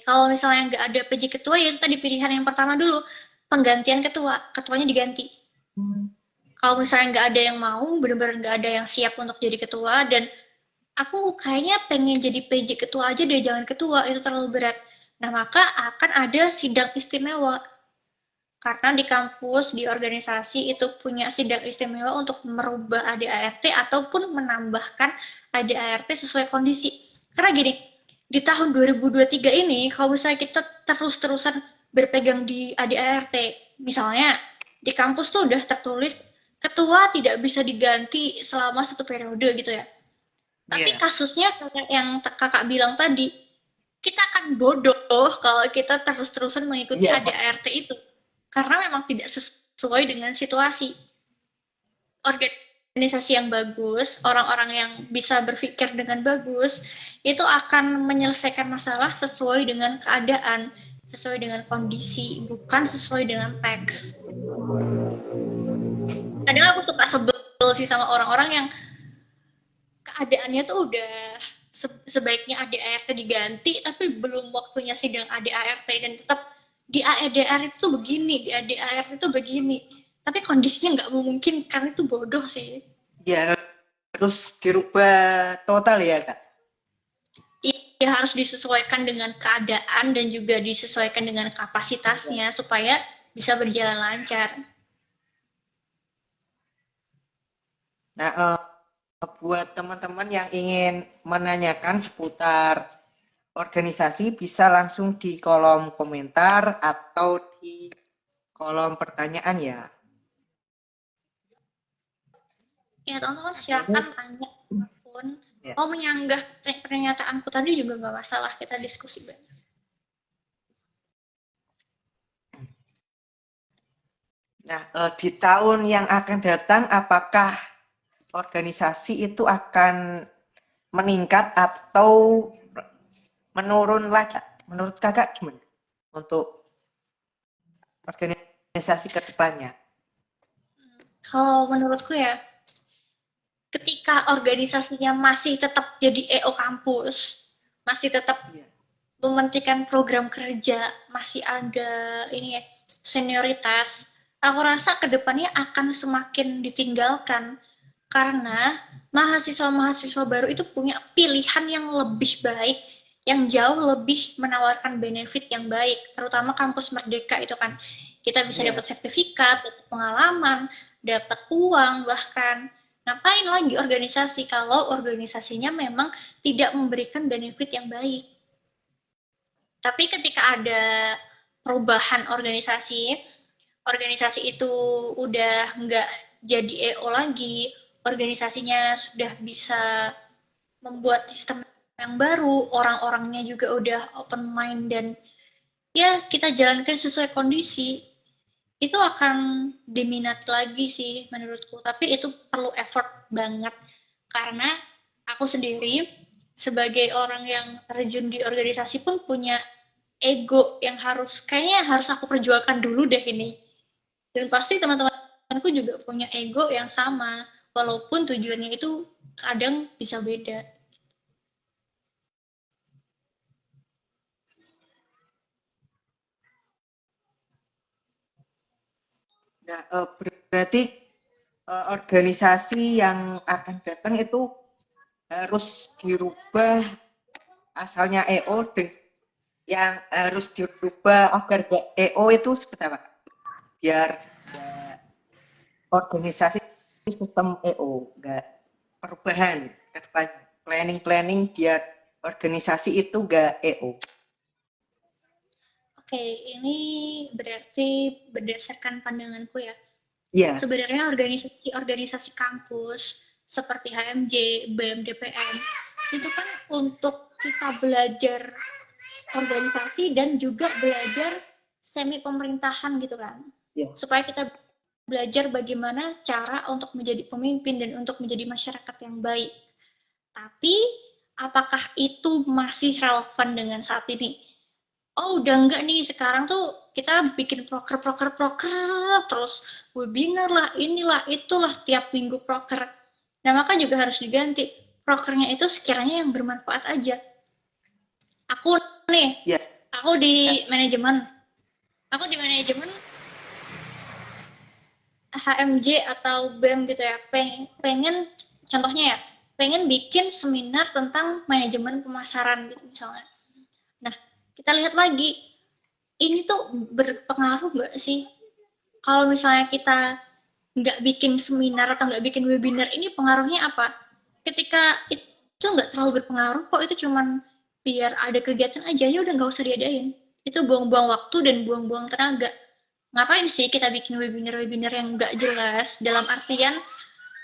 kalau misalnya nggak ada PJ ketua, ya itu tadi pilihan yang pertama dulu, penggantian ketua, ketuanya diganti. Hmm. Kalau misalnya nggak ada yang mau, benar-benar nggak ada yang siap untuk jadi ketua, dan aku kayaknya pengen jadi PJ ketua aja deh, jangan ketua, itu terlalu berat. Nah, maka akan ada sidang istimewa. Karena di kampus, di organisasi itu punya sidang istimewa untuk merubah ADART ataupun menambahkan ADART sesuai kondisi. Karena gini, di tahun 2023 ini, kalau misalnya kita terus-terusan berpegang di ADART, misalnya di kampus tuh udah tertulis ketua tidak bisa diganti selama 1 periode gitu ya. Tapi Iya. kasusnya kayak yang kakak bilang tadi, kita akan bodoh kalau kita terus-terusan mengikuti Iya, ADART itu. Karena memang tidak sesuai dengan situasi. Organisasi yang bagus, orang-orang yang bisa berpikir dengan bagus, itu akan menyelesaikan masalah sesuai dengan keadaan, sesuai dengan kondisi, bukan sesuai dengan teks. Kadang aku suka sebel sih sama orang-orang yang keadaannya tuh udah sebaiknya ADART diganti, tapi belum waktunya sidang ADART, dan tetap di ADART itu begini, di ADART itu begini. Tapi kondisinya nggak memungkinkan, itu bodoh sih. iya, terus dirubah total ya, Kak? Ya harus disesuaikan dengan keadaan dan juga disesuaikan dengan kapasitasnya supaya bisa berjalan lancar. Nah, buat teman-teman yang ingin menanyakan seputar organisasi bisa langsung di kolom komentar atau di kolom pertanyaan ya. Ya teman-teman Nah, ini silakan tanya pun. ya. Mau menyanggah pernyataanku tadi juga nggak masalah, kita diskusi banyak. Nah, di tahun yang akan datang apakah organisasi itu akan meningkat atau menurun lagi? Menurut Kakak gimana untuk organisasi ke depannya? Kalau menurutku ya, ketika organisasinya masih tetap jadi EO kampus, masih tetap Iya. mementingkan program kerja, masih ada ini ya, senioritas, aku rasa kedepannya akan semakin ditinggalkan karena mahasiswa-mahasiswa baru itu punya pilihan yang lebih baik, yang jauh lebih menawarkan benefit yang baik, terutama kampus Merdeka itu kan. Kita bisa dapat sertifikat, dapat pengalaman, dapat uang bahkan. Ngapain lagi organisasi kalau organisasinya memang tidak memberikan benefit yang baik? Tapi ketika ada perubahan organisasi, organisasi itu udah nggak jadi EO lagi, organisasinya sudah bisa membuat sistem yang baru, orang-orangnya juga udah open mind dan ya kita jalankan sesuai kondisi, itu akan diminat lagi sih menurutku. Tapi itu perlu effort banget karena aku sendiri sebagai orang yang terjun di organisasi pun punya ego yang kayaknya harus aku perjuangkan dulu deh ini. Dan pasti teman-temanku juga punya ego yang sama, walaupun tujuannya itu kadang bisa beda. Nah, berarti organisasi yang akan datang itu harus dirubah asalnya EO yang harus dirubah agar EO itu seperti apa? Biar organisasi sistem EO enggak perubahan ke depan, planning biar organisasi itu enggak EO. Oke, ini berarti berdasarkan pandanganku ya. Iya. Sebenarnya organisasi-organisasi kampus seperti HMJ, BMDPM itu kan untuk kita belajar organisasi dan juga belajar semi pemerintahan gitu kan. Ya. Supaya kita belajar bagaimana cara untuk menjadi pemimpin dan untuk menjadi masyarakat yang baik. Tapi apakah itu masih relevan dengan saat ini? Oh, udah enggak nih, sekarang tuh kita bikin proker terus webinar lah, inilah, itulah tiap minggu proker. Nah, maka juga harus diganti. Prokernya itu sekiranya yang bermanfaat aja. Aku nih, aku di manajemen. Aku di manajemen HMJ atau BEM gitu ya. Pengen contohnya ya, pengen bikin seminar tentang manajemen pemasaran gitu misalnya. Nah, kita lihat lagi, ini tuh berpengaruh nggak sih? Kalau misalnya kita nggak bikin seminar atau nggak bikin webinar, ini pengaruhnya apa? Ketika itu nggak terlalu berpengaruh, kok itu cuman biar ada kegiatan aja, ya udah nggak usah diadain. Itu buang-buang waktu dan buang-buang tenaga. Ngapain sih kita bikin webinar-webinar yang nggak jelas? Dalam artian,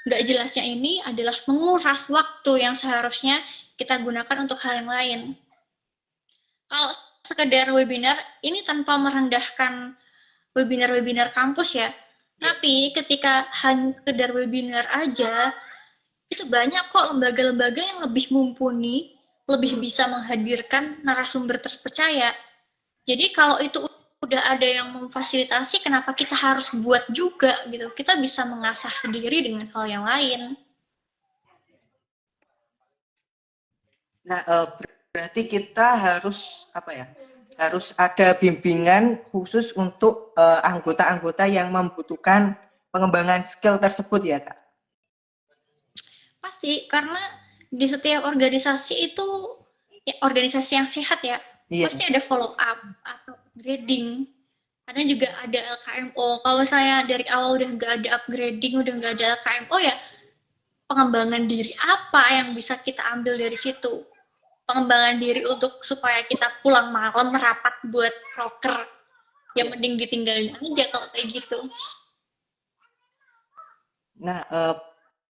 nggak jelasnya ini adalah menguras waktu yang seharusnya kita gunakan untuk hal yang lain. Kalau sekedar webinar, ini tanpa merendahkan webinar-webinar kampus ya. Tapi ketika hanya sekedar webinar aja, itu banyak kok lembaga-lembaga yang lebih mumpuni, lebih bisa menghadirkan narasumber terpercaya. Jadi kalau itu udah ada yang memfasilitasi, kenapa kita harus buat juga gitu? Kita bisa mengasah diri dengan hal yang lain. Nah, berarti kita harus apa ya? Harus ada bimbingan khusus untuk anggota-anggota yang membutuhkan pengembangan skill tersebut ya, Kak? Pasti, karena di setiap organisasi itu, ya, organisasi yang sehat ya, pasti ada follow up atau upgrading. Karena juga ada LKMO. Kalau misalnya dari awal udah nggak ada upgrading, udah nggak ada LKMO ya, pengembangan diri apa yang bisa kita ambil dari situ? Pengembangan diri untuk supaya kita pulang malam merapat buat proker, ya mending ditinggalin aja kalau kayak gitu. Nah,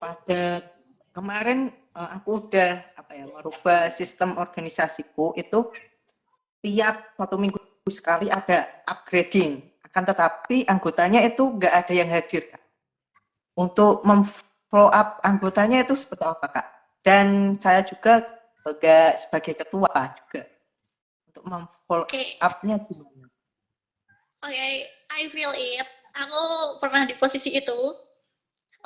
pada kemarin aku udah merubah sistem organisasiku itu tiap 1 minggu sekali ada upgrading. Akan tetapi anggotanya itu nggak ada yang hadir, Kak. Untuk follow up anggotanya itu seperti apa, Kak? Dan saya juga sebagai ketua juga untuk memfollow up-nya gimana? Oke, I feel it. Aku pernah di posisi itu,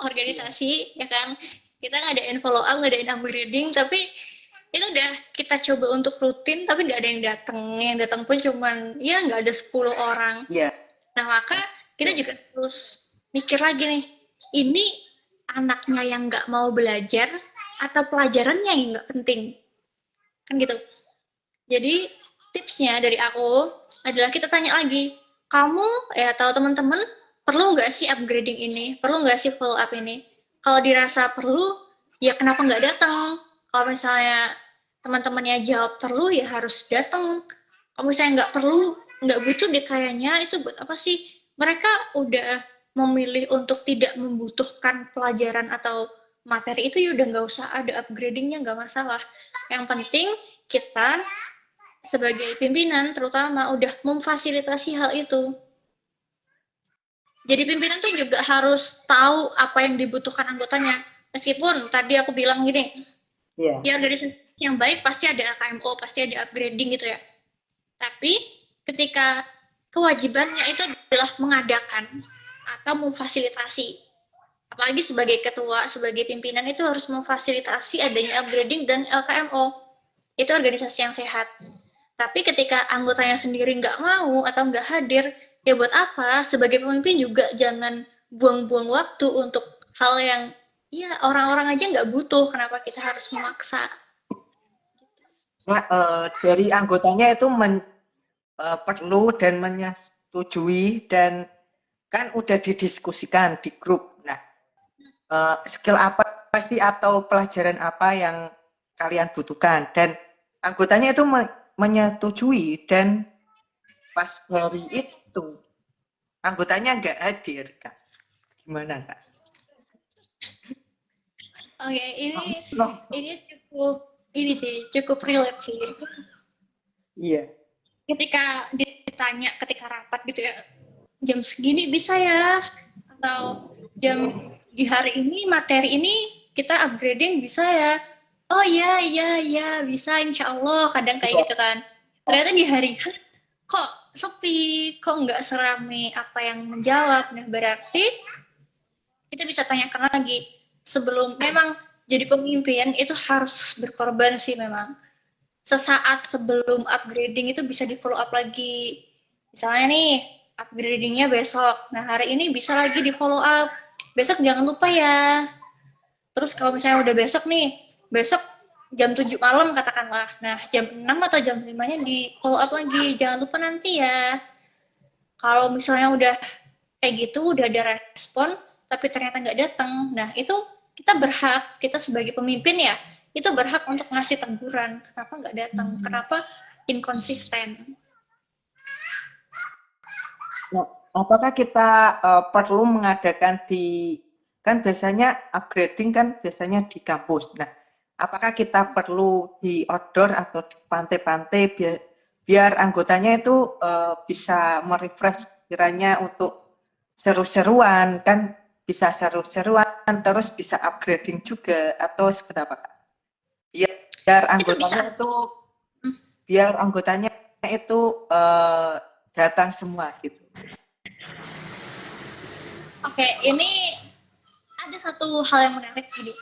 organisasi, ya kan? Kita ngadain follow up, ngadain upgrading, tapi itu udah kita coba untuk rutin, tapi nggak ada yang datang. Yang datang pun cuman, ya nggak ada 10 orang. Yeah. Nah, maka kita juga terus mikir lagi nih, ini anaknya yang nggak mau belajar atau pelajarannya yang nggak penting? Kan gitu. Jadi tipsnya dari aku adalah kita tanya lagi, kamu ya atau teman-teman perlu nggak sih upgrading ini? Perlu nggak sih follow up ini? Kalau dirasa perlu, ya kenapa nggak datang? Kalau misalnya teman-temannya jawab perlu, ya harus datang. Kalau misalnya nggak perlu, nggak butuh deh kayaknya, itu buat apa sih? Mereka udah memilih untuk tidak membutuhkan pelajaran atau materi itu, ya udah nggak usah ada upgradingnya, nggak masalah. Yang penting kita sebagai pimpinan terutama udah memfasilitasi hal itu. Jadi pimpinan tuh juga harus tahu apa yang dibutuhkan anggotanya. Meskipun tadi aku bilang gini, ya dari yang baik pasti ada KMO, pasti ada upgrading gitu ya. Tapi ketika kewajibannya itu adalah mengadakan atau memfasilitasi, apalagi sebagai ketua, sebagai pimpinan itu harus memfasilitasi adanya upgrading dan LKMO. Itu organisasi yang sehat. Tapi ketika anggotanya sendiri nggak mau atau nggak hadir, ya buat apa? Sebagai pemimpin juga jangan buang-buang waktu untuk hal yang ya orang-orang aja nggak butuh. Kenapa kita harus memaksa? Nah, dari anggotanya itu perlu dan menyetujui dan kan udah didiskusikan di grup. Nah, skill apa pasti atau pelajaran apa yang kalian butuhkan dan anggotanya itu menyetujui dan pas hari itu anggotanya nggak hadir, Kak. Gimana, Kak? Oke, ini cukup relate sih. Iya. Ketika ditanya ketika rapat gitu ya, jam segini bisa ya, atau jam di hari ini materi ini kita upgrading bisa ya. Oh ya bisa insya Allah, kadang kayak gitu kan. Ternyata di hari kok sepi, kok nggak serame apa yang menjawab. Nah, berarti kita bisa tanyakan lagi, sebelum memang jadi pemimpin itu harus berkorban sih memang. Sesaat sebelum upgrading itu bisa di follow up lagi. Misalnya nih, upgradingnya besok. Nah, hari ini bisa lagi di follow up. Besok jangan lupa ya. Terus kalau misalnya udah besok nih, besok jam 7 malam katakanlah. Nah, jam 6 atau jam 5-nya di follow up lagi. Jangan lupa nanti ya. Kalau misalnya udah kayak gitu, udah ada respon, tapi ternyata nggak datang. Nah, itu kita berhak, kita sebagai pemimpin ya, itu berhak untuk ngasih teguran. Kenapa nggak datang? Kenapa inkonsisten? Nah, apakah kita perlu mengadakan kan biasanya upgrading kan biasanya di kampus. Nah, apakah kita perlu di outdoor atau di pantai-pantai biar anggotanya itu bisa merefresh pikirannya untuk seru-seruan, kan bisa seru-seruan terus bisa upgrading juga, atau seperti apa Kak? Biar anggotanya itu biar anggotanya itu datang semua gitu. Oke, ini ada satu hal yang menarik jadi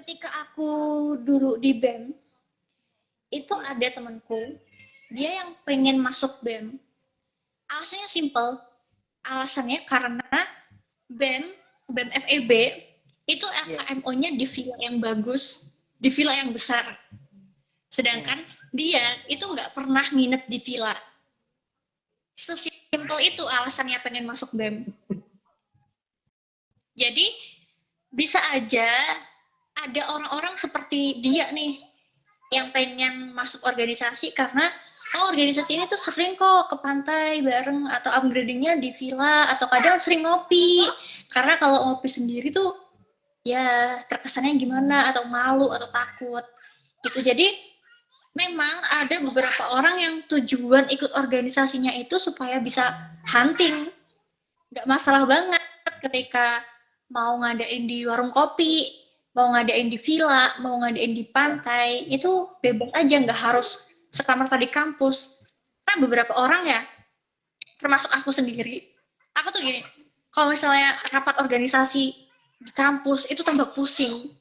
ketika aku dulu di BEM itu ada temanku, dia yang pengen masuk BEM. Alasannya simple, alasannya karena BEM FEB itu LKMO-nya di villa yang bagus, di villa yang besar. Sedangkan dia itu nggak pernah nginep di villa. Sesimpel itu alasannya pengen masuk BEM. Jadi bisa aja ada orang-orang seperti dia nih yang pengen masuk organisasi karena organisasi ini tuh sering kok ke pantai bareng atau upgradingnya di villa atau kadang sering ngopi, karena kalau ngopi sendiri tuh ya terkesannya gimana atau malu atau takut gitu. Jadi memang ada beberapa orang yang tujuan ikut organisasinya itu supaya bisa hunting, nggak masalah banget ketika mau ngadain di warung kopi, mau ngadain di villa, mau ngadain di pantai, itu bebas aja, nggak harus serta-merta di kampus. Karena beberapa orang ya, termasuk aku sendiri, aku tuh gini, kalau misalnya rapat organisasi di kampus, itu tambah pusing.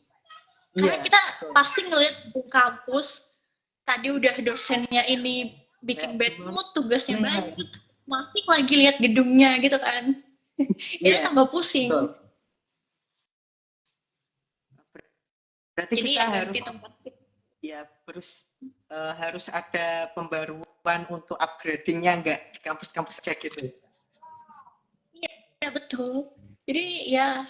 Karena kita pasti ngeliat di kampus, tadi udah dosennya ini bikin bad mood, tugasnya banyak, masih lagi lihat gedungnya gitu kan. Itu tambah pusing. Berarti jadi kita harus ada pembaruan untuk upgradingnya, nggak di kampus-kampus kayak gitu. Iya betul. Jadi ya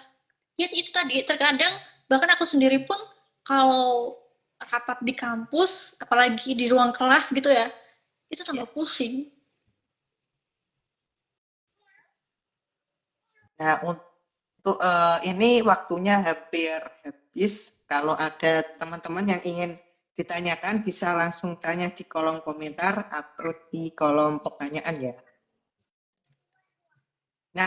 itu tadi, terkadang bahkan aku sendiri pun kalau rapat di kampus, apalagi di ruang kelas gitu ya, itu tambah pusing. Nah, untuk ini waktunya hampir habis. Kalau ada teman-teman yang ingin ditanyakan, bisa langsung tanya di kolom komentar atau di kolom pertanyaan ya. Nah,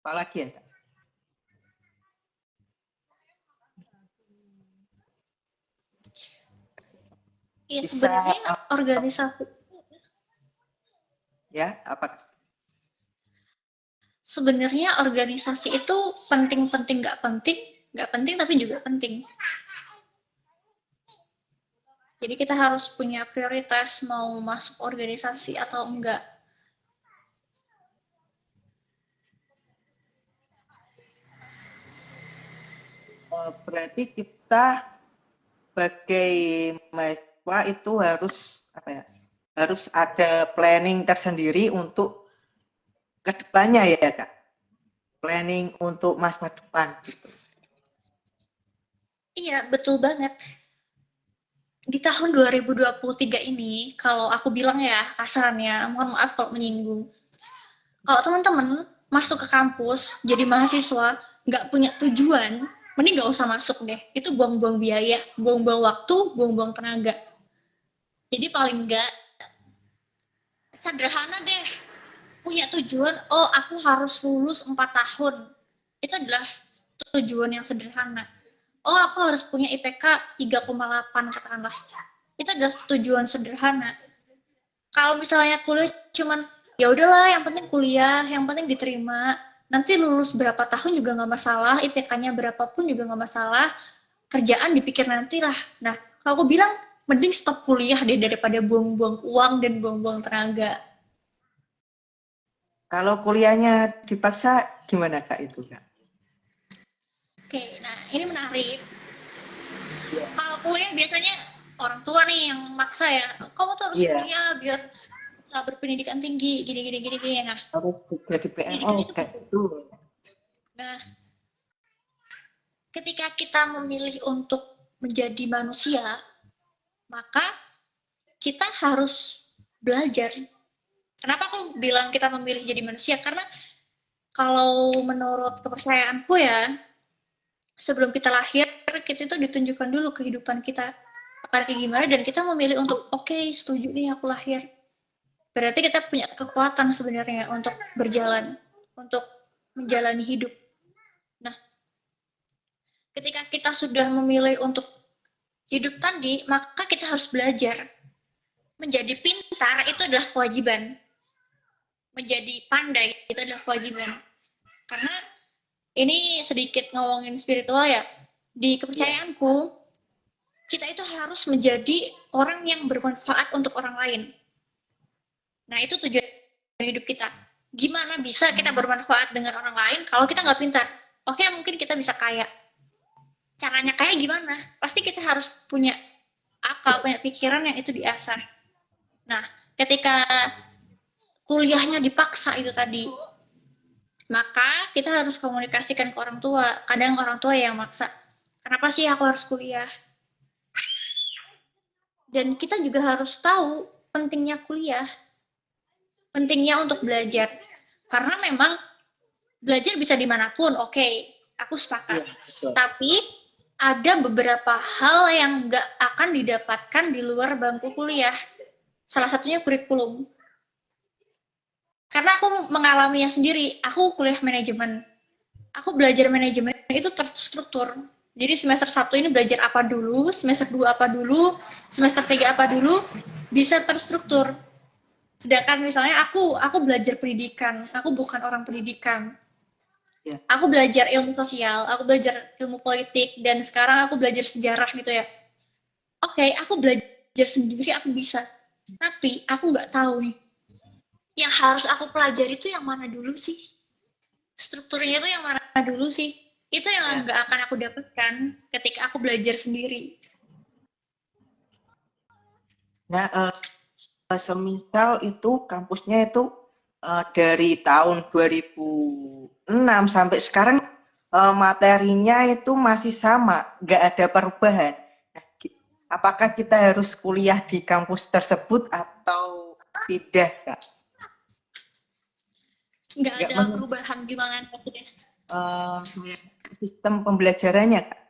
apa lagi ya? Iya, sebenarnya organisasi. Ya, apa? Sebenarnya organisasi itu penting-penting nggak penting tapi juga penting. Jadi kita harus punya prioritas mau masuk organisasi atau enggak. Berarti kita sebagai mahasiswa itu harus ada planning tersendiri untuk kedepannya ya Kak. Planning untuk masa depan gitu. Iya, betul banget. Di tahun 2023 ini, kalau aku bilang ya kasarannya, mohon maaf kalau menyinggung. Kalau teman-teman masuk ke kampus jadi mahasiswa nggak punya tujuan, mending nggak usah masuk deh. Itu buang-buang biaya, buang-buang waktu, buang-buang tenaga. Jadi paling nggak sederhana deh, punya tujuan, oh aku harus lulus 4 tahun. Itu adalah tujuan yang sederhana. Oh aku harus punya IPK 3,8 katakanlah. Itu itu adalah tujuan sederhana. Kalau misalnya kuliah cuman ya udahlah, yang penting kuliah, yang penting diterima, nanti lulus berapa tahun juga nggak masalah, IPK-nya berapapun juga nggak masalah, kerjaan dipikir nanti lah. Nah, kalau aku bilang mending stop kuliah deh daripada buang-buang uang dan buang-buang tenaga. Kalau kuliahnya dipaksa gimana Kak itu Kak? Oke, nah ini menarik. Kalau kuliah biasanya orang tua nih yang maksa ya, kamu tuh harus kuliah biar berpendidikan tinggi, gini. Nah, harus jadi PNS kayak gitu. Nah, ketika kita memilih untuk menjadi manusia, maka kita harus belajar. Kenapa aku bilang kita memilih jadi manusia? Karena kalau menurut kepercayaanku ya, sebelum kita lahir, kita itu ditunjukkan dulu kehidupan kita akan kayak gimana, dan kita memilih untuk oke, setuju nih aku lahir. Berarti kita punya kekuatan sebenarnya untuk berjalan, untuk menjalani hidup. Nah, ketika kita sudah memilih untuk hidup tadi, maka kita harus belajar. Menjadi pintar itu adalah kewajiban. Menjadi pandai itu adalah kewajiban. Karena ini sedikit ngomongin spiritual ya. Di kepercayaanku, kita itu harus menjadi orang yang bermanfaat untuk orang lain. Nah, itu tujuan hidup kita. Gimana bisa kita bermanfaat dengan orang lain kalau kita nggak pintar? Oke, mungkin kita bisa kaya. Caranya kaya gimana? Pasti kita harus punya akal, punya pikiran yang itu diasah. Nah, ketika kuliahnya dipaksa itu tadi, maka kita harus komunikasikan ke orang tua. Kadang orang tua yang maksa, kenapa sih aku harus kuliah? Dan kita juga harus tahu pentingnya kuliah, pentingnya untuk belajar. Karena memang belajar bisa dimanapun, oke, aku sepakat. Ya, tapi ada beberapa hal yang nggak akan didapatkan di luar bangku kuliah. Salah satunya kurikulum. Karena aku mengalaminya sendiri, aku kuliah manajemen. Aku belajar manajemen itu terstruktur. Jadi semester 1 ini belajar apa dulu, semester 2 apa dulu, semester 3 apa dulu, bisa terstruktur. Sedangkan misalnya aku belajar pendidikan, aku bukan orang pendidikan. Aku belajar ilmu sosial, aku belajar ilmu politik, dan sekarang aku belajar sejarah gitu ya. Oke, aku belajar sendiri, aku bisa. Tapi aku nggak tahu nih, yang harus aku pelajari itu yang mana dulu sih? Strukturnya itu yang mana dulu sih? Itu yang nggak akan aku dapatkan ketika aku belajar sendiri. Nah, semisal itu kampusnya itu dari tahun 2006 sampai sekarang materinya itu masih sama, nggak ada perubahan. Nah, apakah kita harus kuliah di kampus tersebut atau tidak, Kak? Nggak ada perubahan gimana maksudnya? Sistem pembelajarannya, Kak.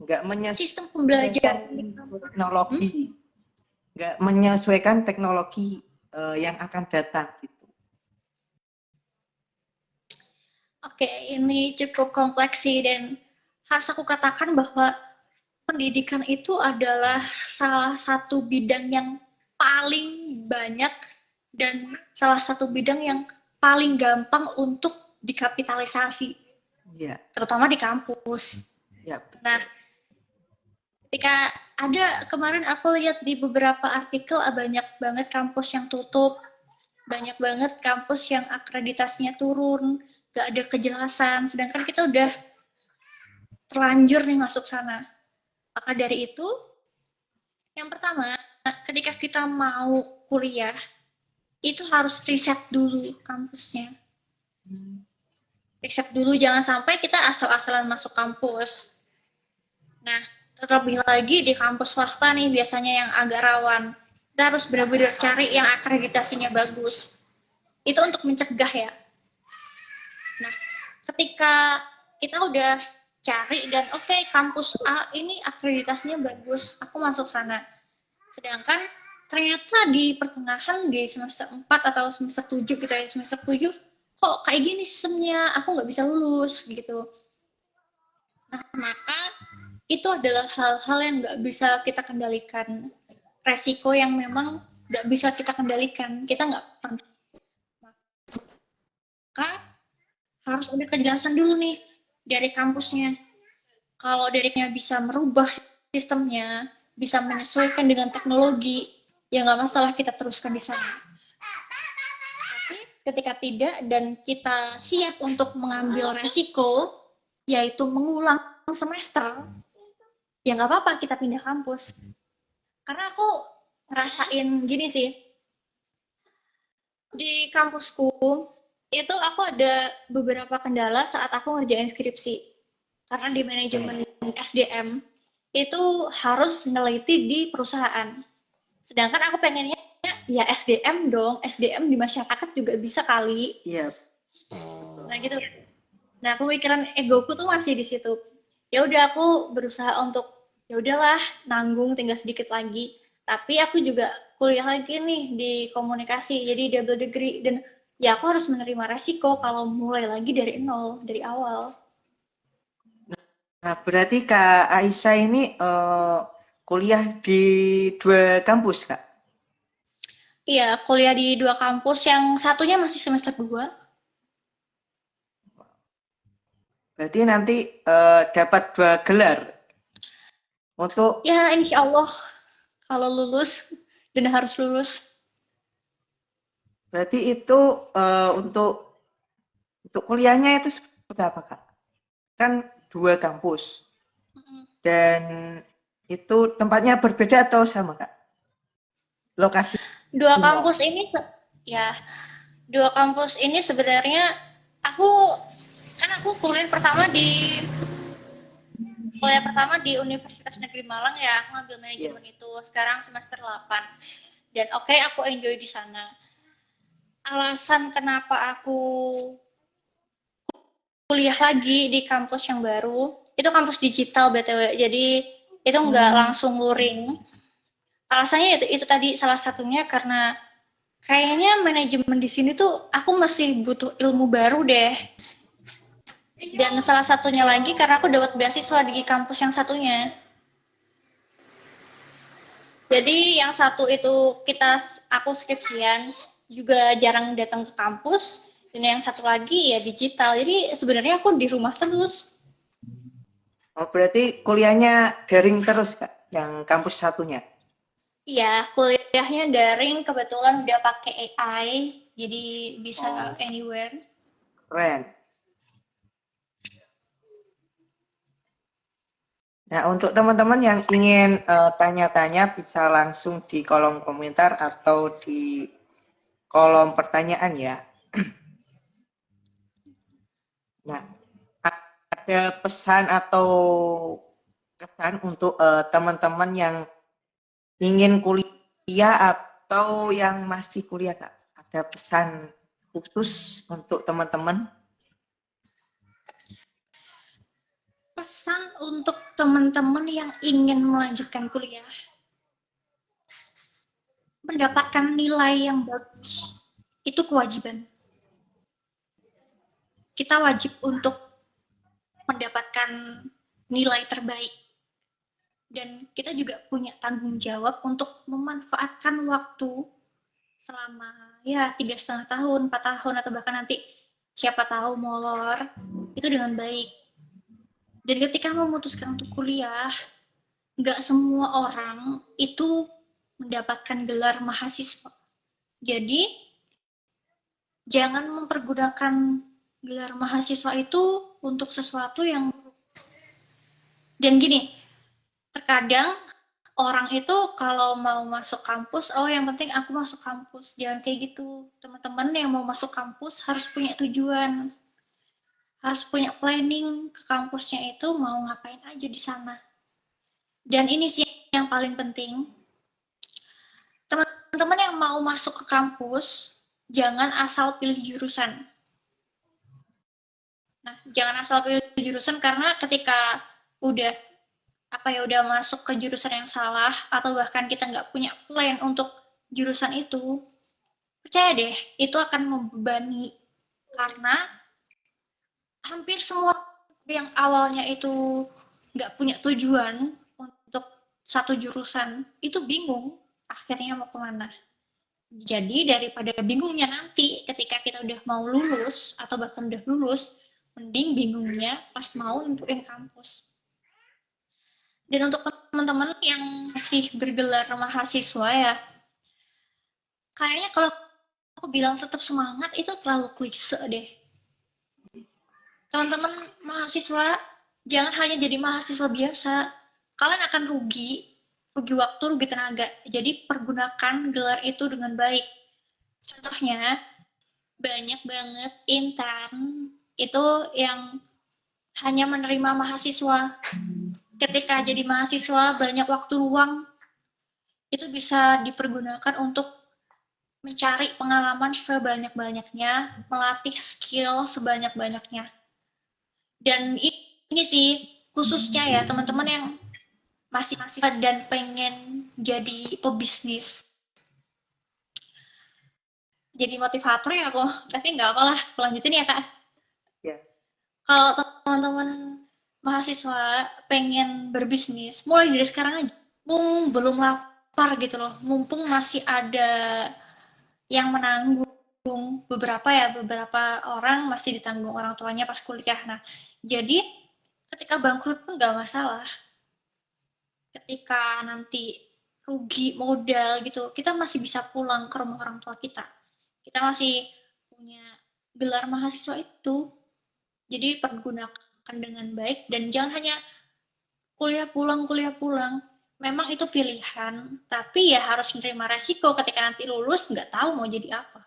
Nggak sistem pembelajaran teknologi, nggak menyesuaikan teknologi yang akan datang gitu. Oke, ini cukup kompleks sih, dan harus aku katakan bahwa pendidikan itu adalah salah satu bidang yang paling banyak dan salah satu bidang yang paling gampang untuk dikapitalisasi, terutama di kampus. Nah, ketika ada kemarin aku lihat di beberapa artikel, banyak banget kampus yang tutup, banyak banget kampus yang akreditasinya turun, gak ada kejelasan, sedangkan kita udah terlanjur nih masuk sana. Maka dari itu, yang pertama, ketika kita mau kuliah, itu harus riset dulu kampusnya. Riset dulu, jangan sampai kita asal-asalan masuk kampus. Nah, terlebih lagi di kampus swasta nih biasanya yang agak rawan. Kita harus benar-benar cari yang akreditasinya bagus. Itu untuk mencegah ya. Nah, ketika kita udah cari dan oke, kampus A ini akreditasinya bagus, aku masuk sana. Sedangkan ternyata di pertengahan, di semester 4 atau semester 7 gitu ya, semester 7 kok kayak gini sistemnya, aku nggak bisa lulus gitu. Nah, maka itu adalah hal-hal yang nggak bisa kita kendalikan, resiko yang memang nggak bisa kita kendalikan, kita nggak pernah. Maka harus ada kejelasan dulu nih dari kampusnya. Kalau direknya bisa merubah sistemnya, bisa menyesuaikan dengan teknologi, ya nggak masalah kita teruskan di sana. Tapi ketika tidak dan kita siap untuk mengambil resiko, yaitu mengulang semester, ya nggak apa-apa kita pindah kampus. Karena aku ngerasain gini sih, di kampusku itu aku ada beberapa kendala saat aku ngerjain skripsi. Karena di manajemen SDM itu harus neliti di perusahaan. Sedangkan aku pengennya ya SDM dong, SDM di masyarakat juga bisa kali. Iya. Nah gitu. Nah pemikiran egoku tuh masih di situ. Ya udah aku berusaha untuk ya udahlah nanggung tinggal sedikit lagi. Tapi aku juga kuliah lagi nih di komunikasi, jadi double degree dan ya aku harus menerima resiko kalau mulai lagi dari nol, dari awal. Nah, berarti Kak Aisyah ini kuliah di 2 kampus, Kak? Iya, kuliah di 2 kampus, yang satunya masih semester 2. Berarti nanti dapat 2 gelar untuk Ya, insya Allah kalau lulus dan harus lulus. berarti itu untuk kuliahnya itu seperti apa, Kak? Kan 2 kampus dan itu tempatnya berbeda atau sama, Kak? Lokasi. Dua kampus ini ya, dua kampus ini sebenarnya aku kuliah pertama di Universitas Negeri Malang ya, aku ngambil manajemen itu sekarang semester 8. Dan oke, aku enjoy di sana. Alasan kenapa aku kuliah lagi di kampus yang baru, itu kampus digital BTW, jadi itu nggak langsung luring. Alasannya itu tadi salah satunya karena kayaknya manajemen di sini tuh aku masih butuh ilmu baru deh. Dan salah satunya lagi karena aku dapat beasiswa di kampus yang satunya. Jadi yang satu itu aku skripsian, juga jarang datang ke kampus, dan yang satu lagi ya digital. Jadi sebenarnya aku di rumah terus. Oh, berarti kuliahnya daring terus, Kak, yang kampus satunya? Iya, kuliahnya daring, kebetulan udah pakai AI, jadi bisa anywhere. Keren. Nah, untuk teman-teman yang ingin tanya-tanya bisa langsung di kolom komentar atau di kolom pertanyaan ya. Nah, ada pesan atau kesan untuk teman-teman yang ingin kuliah atau yang masih kuliah, Kak? Ada pesan khusus untuk teman-teman? Pesan untuk teman-teman yang ingin melanjutkan kuliah, mendapatkan nilai yang bagus, itu kewajiban. Kita wajib untuk mendapatkan nilai terbaik. Dan kita juga punya tanggung jawab untuk memanfaatkan waktu selama ya 3,5 tahun, 4 tahun, atau bahkan nanti siapa tahu molor, itu dengan baik. Dan ketika memutuskan untuk kuliah, nggak semua orang itu mendapatkan gelar mahasiswa. Jadi, jangan mempergunakan gelar mahasiswa itu untuk sesuatu yang buruk. Dan gini, terkadang orang itu kalau mau masuk kampus, oh yang penting aku masuk kampus. Jangan kayak gitu. Teman-teman yang mau masuk kampus harus punya tujuan. Harus punya planning ke kampusnya itu mau ngapain aja di sana. Dan ini sih yang paling penting. Teman-teman yang mau masuk ke kampus, jangan asal pilih jurusan. Nah, jangan asal pilih jurusan karena ketika udah udah masuk ke jurusan yang salah atau bahkan kita nggak punya plan untuk jurusan itu, percaya deh itu akan membebani karena hampir semua yang awalnya itu nggak punya tujuan untuk satu jurusan, itu bingung akhirnya mau kemana. Jadi daripada bingungnya nanti ketika kita udah mau lulus atau bahkan udah lulus, mending bingungnya pas mau nentuin kampus. Dan untuk teman-teman yang masih bergelar mahasiswa ya, kayaknya kalau aku bilang tetap semangat itu terlalu klise deh. Teman-teman mahasiswa, jangan hanya jadi mahasiswa biasa. Kalian akan rugi waktu, rugi tenaga. Jadi pergunakan gelar itu dengan baik. Contohnya, banyak banget intern itu yang hanya menerima mahasiswa. Ketika jadi mahasiswa, banyak waktu luang itu bisa dipergunakan untuk mencari pengalaman sebanyak-banyaknya, melatih skill sebanyak-banyaknya. Dan ini sih khususnya ya teman-teman yang masih dan pengen jadi pebisnis. Jadi motivator ya aku, tapi nggak apalah, lanjutin ya Kak. Ya. Kalau teman-teman mahasiswa pengen berbisnis, mulai dari sekarang aja. Belum lapar gitu loh, mumpung masih ada yang menanggung. Beberapa orang masih ditanggung orang tuanya pas kuliah. Nah, jadi ketika bangkrut pun nggak masalah. Ketika nanti rugi modal gitu, kita masih bisa pulang ke rumah orang tua kita. Kita masih punya gelar mahasiswa itu. Jadi pergunakan dengan baik dan jangan hanya kuliah pulang. Memang itu pilihan, tapi ya harus menerima resiko ketika nanti lulus nggak tahu mau jadi apa.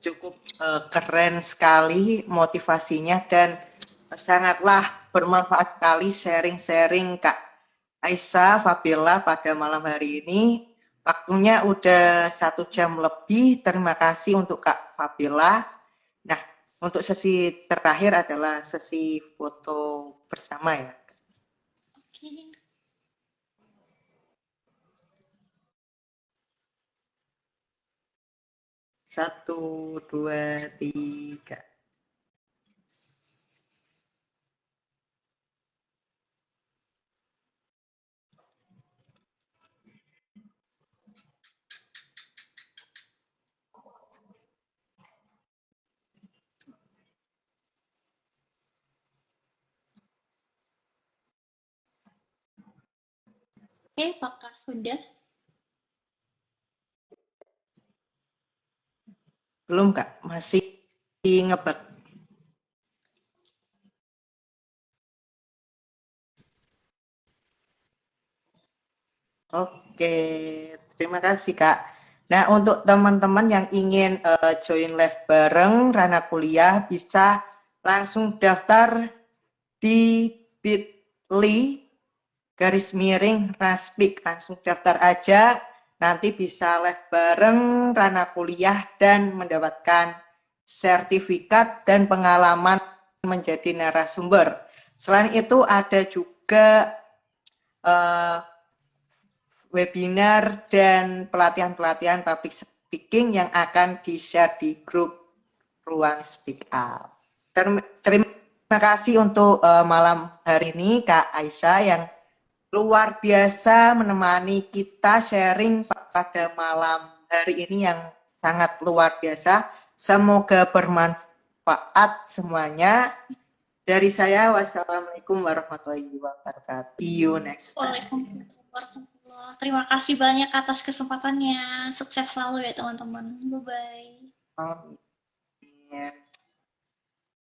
Cukup keren sekali motivasinya dan sangatlah bermanfaat sekali sharing-sharing Kak Aisyah Fabiola pada malam hari ini. Waktunya udah 1 jam lebih. Terima kasih untuk Kak Fabiola. Nah, untuk sesi terakhir adalah sesi foto bersama ya. Oke. 1, 2, 3. Oke, apakah sudah? Belum Kak, masih ngebak. Oke, terima kasih Kak. Nah, untuk teman-teman yang ingin join live bareng Rana Kuliah, bisa langsung daftar di bit.ly /Raspik. Langsung daftar aja, nanti bisa live bareng Rana Kuliah dan mendapatkan sertifikat dan pengalaman menjadi narasumber. Selain itu ada juga webinar dan pelatihan-pelatihan public speaking yang akan di-share di grup Ruang Speak Up. Terima kasih untuk malam hari ini Kak Aisyah yang luar biasa menemani kita sharing pada malam hari ini yang sangat luar biasa. Semoga bermanfaat semuanya. Dari saya, wassalamualaikum warahmatullahi wabarakatuh. See you next time. Terima kasih banyak atas kesempatannya. Sukses selalu ya teman-teman. Bye-bye.